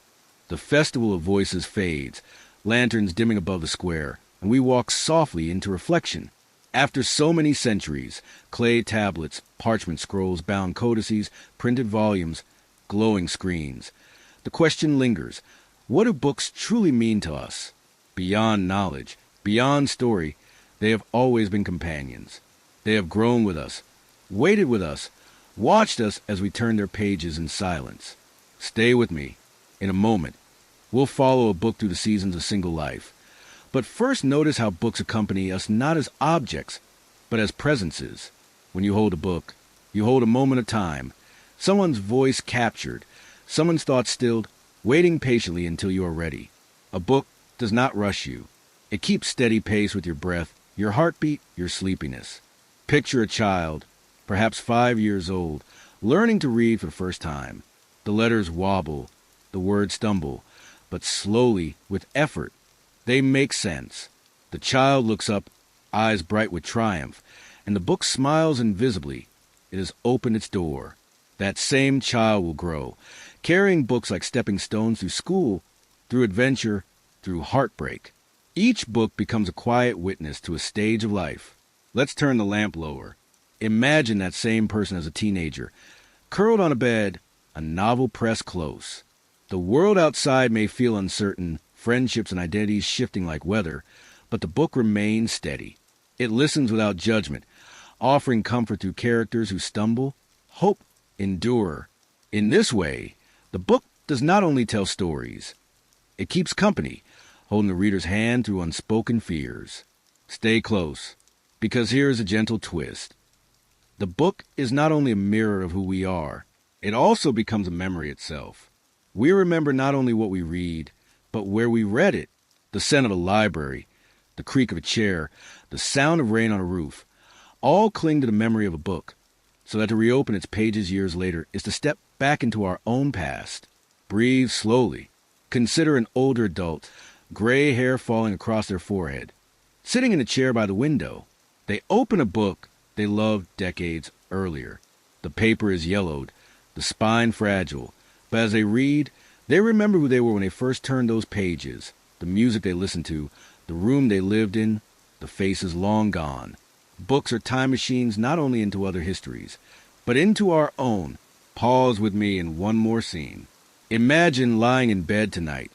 The festival of voices fades, lanterns dimming above the square, and we walk softly into reflection. After so many centuries, clay tablets, parchment scrolls, bound codices, printed volumes, glowing screens, the question lingers, what do books truly mean to us? Beyond knowledge, beyond story, they have always been companions. They have grown with us, waited with us, watched us as we turn their pages in silence. Stay with me. In a moment, we'll follow a book through the seasons of single life. But first, notice how books accompany us not as objects, but as presences. When you hold a book, you hold a moment of time, someone's voice captured, someone's thoughts stilled, waiting patiently until you are ready. A book does not rush you. It keeps steady pace with your breath, your heartbeat, your sleepiness. Picture a child, perhaps 5 years old, learning to read for the first time. The letters wobble, the words stumble, but slowly, with effort, they make sense. The child looks up, eyes bright with triumph, and the book smiles invisibly. It has opened its door. That same child will grow, carrying books like stepping stones through school, through adventure, through heartbreak. Each book becomes a quiet witness to a stage of life. Let's turn the lamp lower. Imagine that same person as a teenager, curled on a bed, a novel pressed close. The world outside may feel uncertain, friendships and identities shifting like weather, but the book remains steady. It listens without judgment, offering comfort through characters who stumble, hope, endure. In this way, the book does not only tell stories, it keeps company, holding the reader's hand through unspoken fears. Stay close, because here is a gentle twist. The book is not only a mirror of who we are, it also becomes a memory itself. We remember not only what we read, but where we read it. The scent of a library, the creak of a chair, the sound of rain on a roof, all cling to the memory of a book, so that to reopen its pages years later is to step back into our own past. Breathe slowly. Consider an older adult, gray hair falling across their forehead, sitting in a chair by the window. They open a book they loved decades earlier. The paper is yellowed, the spine fragile, but as they read, they remember who they were when they first turned those pages, the music they listened to, the room they lived in, the faces long gone. Books are time machines not only into other histories, but into our own. Pause with me in one more scene. Imagine lying in bed tonight,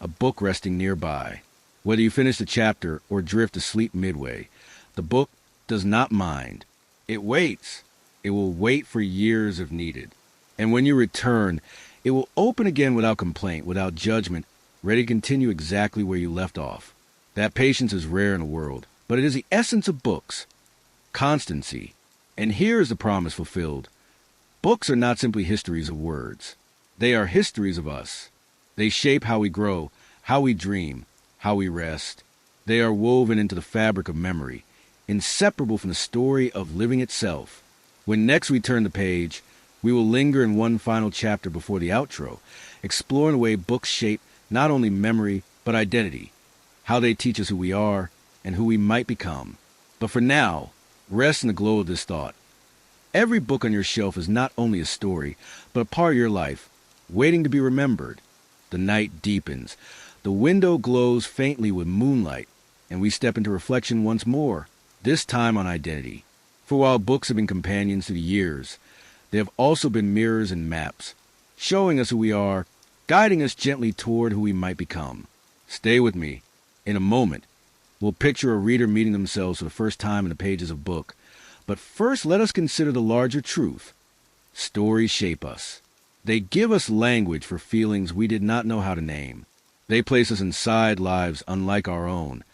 a book resting nearby. Whether you finish the chapter or drift asleep midway, the book does not mind. It waits. It will wait for years if needed. And when you return, it will open again without complaint, without judgment, ready to continue exactly where you left off. That patience is rare in the world, but it is the essence of books. Constancy. And here is the promise fulfilled. Books are not simply histories of words. They are histories of us. They shape how we grow, how we dream, how we rest. They are woven into the fabric of memory, inseparable from the story of living itself. When next we turn the page, we will linger in one final chapter before the outro, exploring the way books shape not only memory, but identity, how they teach us who we are and who we might become. But for now, rest in the glow of this thought. Every book on your shelf is not only a story, but a part of your life, waiting to be remembered. The night deepens. The window glows faintly with moonlight, and we step into reflection once more, this time on identity. For while books have been companions through the years, they have also been mirrors and maps, showing us who we are, guiding us gently toward who we might become. Stay with me. In a moment, we'll picture a reader meeting themselves for the first time in the pages of a book. But first, let us consider the larger truth. Stories shape us. They give us language for feelings we did not know how to name. They place us inside lives unlike our own,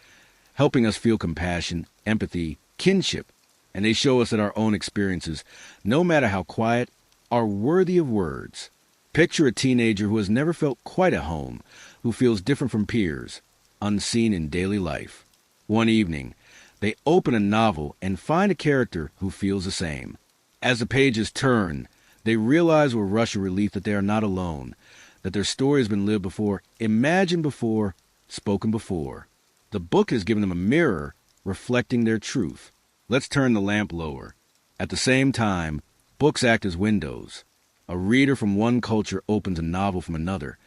helping us feel compassion, empathy, kinship, and they show us that our own experiences, no matter how quiet, are worthy of words. Picture a teenager who has never felt quite at home, who feels different from peers, unseen in daily life. One evening, they open a novel and find a character who feels the same. As the pages turn, they realize with a rush of relief that they are not alone, that their story has been lived before, imagined before, spoken before. The book has given them a mirror reflecting their truth. Let's turn the lamp lower. At the same time, books act as windows. A reader from one culture opens a novel from another,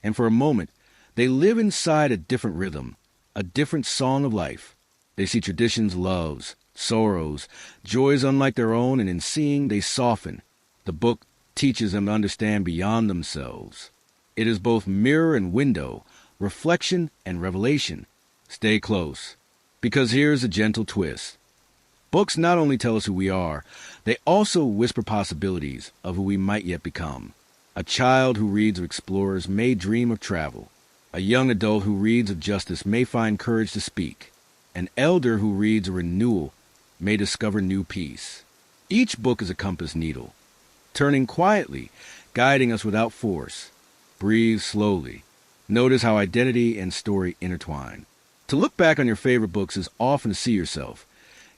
and for a moment, they live inside a different rhythm, a different song of life. They see traditions, loves, sorrows, joys unlike their own, and in seeing, they soften. The book teaches them to understand beyond themselves. It is both mirror and window, reflection and revelation. Stay close, because here's a gentle twist. Books not only tell us who we are, they also whisper possibilities of who we might yet become. A child who reads or explores may dream of travel. A young adult who reads of justice may find courage to speak. An elder who reads a renewal may discover new peace. Each book is a compass needle, turning quietly, guiding us without force. Breathe slowly. Notice how identity and story intertwine. To look back on your favorite books is often to see yourself,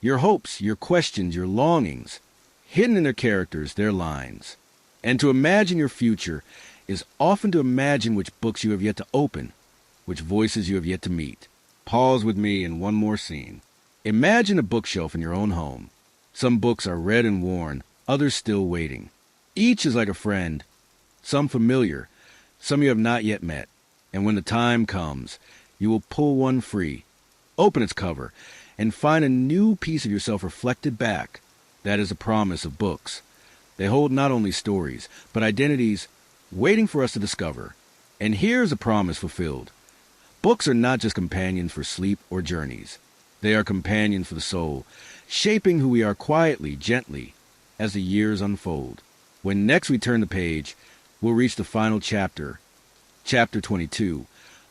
your hopes, your questions, your longings, hidden in their characters, their lines. And to imagine your future is often to imagine which books you have yet to open, which voices you have yet to meet. Pause with me in one more scene. Imagine a bookshelf in your own home. Some books are read and worn, others still waiting. Each is like a friend, some familiar, some you have not yet met. And when the time comes, you will pull one free, open its cover, and find a new piece of yourself reflected back. That is the promise of books. They hold not only stories, but identities waiting for us to discover. And here's a promise fulfilled. Books are not just companions for sleep or journeys. They are companions for the soul, shaping who we are quietly, gently, as the years unfold. When next we turn the page, we'll reach the final chapter, chapter 22,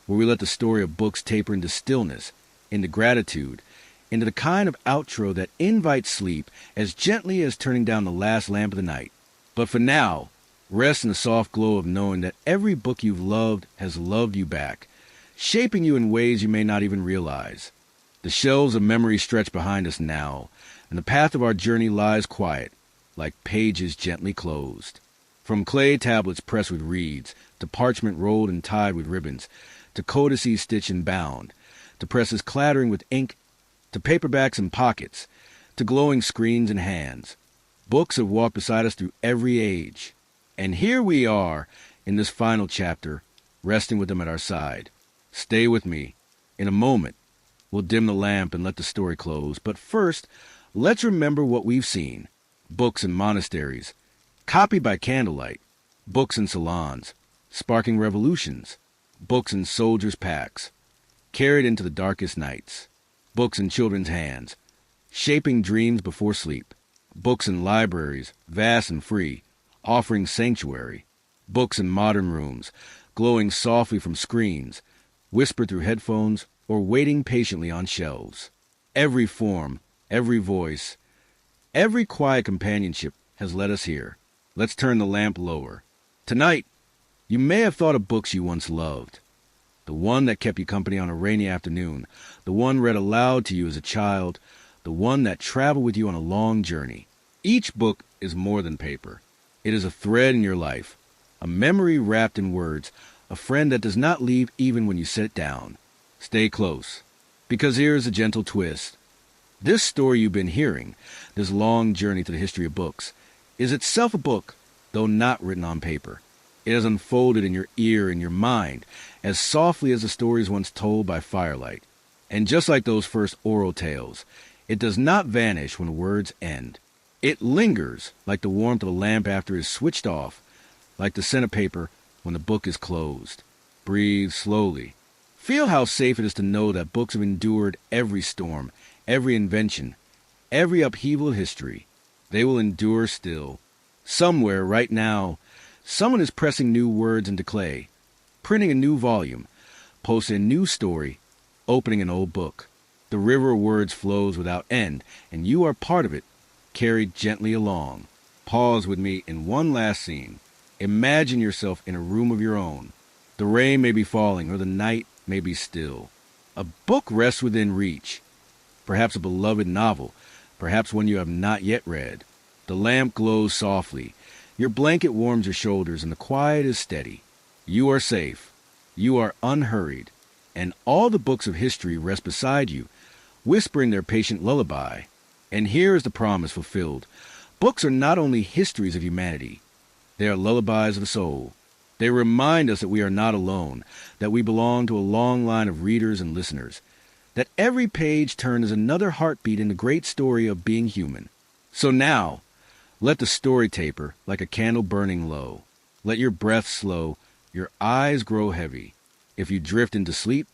where we let the story of books taper into stillness, into gratitude, into the kind of outro that invites sleep as gently as turning down the last lamp of the night. But for now, rest in the soft glow of knowing that every book you've loved has loved you back, shaping you in ways you may not even realize. The shelves of memory stretch behind us now, and the path of our journey lies quiet, like pages gently closed. From clay tablets pressed with reeds, to parchment rolled and tied with ribbons, to codices stitched and bound, to presses clattering with ink, to paperbacks in pockets, to glowing screens in hands. Books have walked beside us through every age. And here we are, in this final chapter, resting with them at our side. Stay with me. In a moment, we'll dim the lamp and let the story close. But first, let's remember what we've seen. Books in monasteries, copied by candlelight. Books in salons, sparking revolutions. Books in soldiers' packs, carried into the darkest nights. Books in children's hands, shaping dreams before sleep. Books in libraries, vast and free, offering sanctuary. Books in modern rooms, glowing softly from screens, whispered through headphones, or waiting patiently on shelves. Every form, every voice, every quiet companionship has led us here. Let's turn the lamp lower. Tonight, you may have thought of books you once loved. The one that kept you company on a rainy afternoon, the one read aloud to you as a child, the one that traveled with you on a long journey. Each book is more than paper. It is a thread in your life, a memory wrapped in words, a friend that does not leave even when you set it down. Stay close, because here is a gentle twist. This story you've been hearing, this long journey through the history of books, is itself a book, though not written on paper. It has unfolded in your ear and your mind, as softly as the stories once told by firelight. And just like those first oral tales, it does not vanish when words end. It lingers like the warmth of a lamp after it is switched off, like the scent of paper when the book is closed. Breathe slowly. Feel how safe it is to know that books have endured every storm, every invention, every upheaval of history. They will endure still. Somewhere, right now, someone is pressing new words into clay, printing a new volume, posting a new story, opening an old book. The river of words flows without end, and you are part of it, carried gently along. Pause with me in one last scene. Imagine yourself in a room of your own. The rain may be falling, or the night may be still. A book rests within reach, perhaps a beloved novel, perhaps one you have not yet read. The lamp glows softly. Your blanket warms your shoulders, and the quiet is steady. You are safe. You are unhurried. And all the books of history rest beside you, whispering their patient lullaby. And here is the promise fulfilled. Books are not only histories of humanity. They are lullabies of the soul. They remind us that we are not alone, that we belong to a long line of readers and listeners, that every page turned is another heartbeat in the great story of being human. So now, let the story taper like a candle burning low. Let your breath slow, your eyes grow heavy. If you drift into sleep,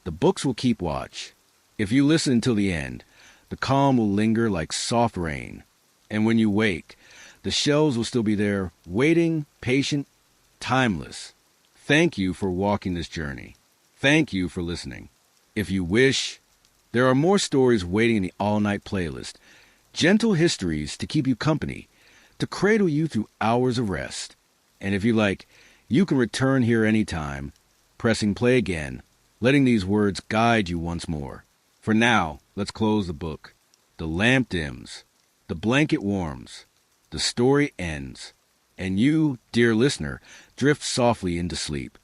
the books will keep watch. If you listen until the end, the calm will linger like soft rain. And when you wake, the shelves will still be there, waiting, patient, timeless. Thank you for walking this journey. Thank you for listening. If you wish, there are more stories waiting in the all-night playlist. Gentle histories to keep you company, to cradle you through hours of rest. And if you like, you can return here anytime, pressing play again, letting these words guide you once more. For now, let's close the book. The lamp dims, the blanket warms, the story ends, and you, dear listener, drift softly into sleep.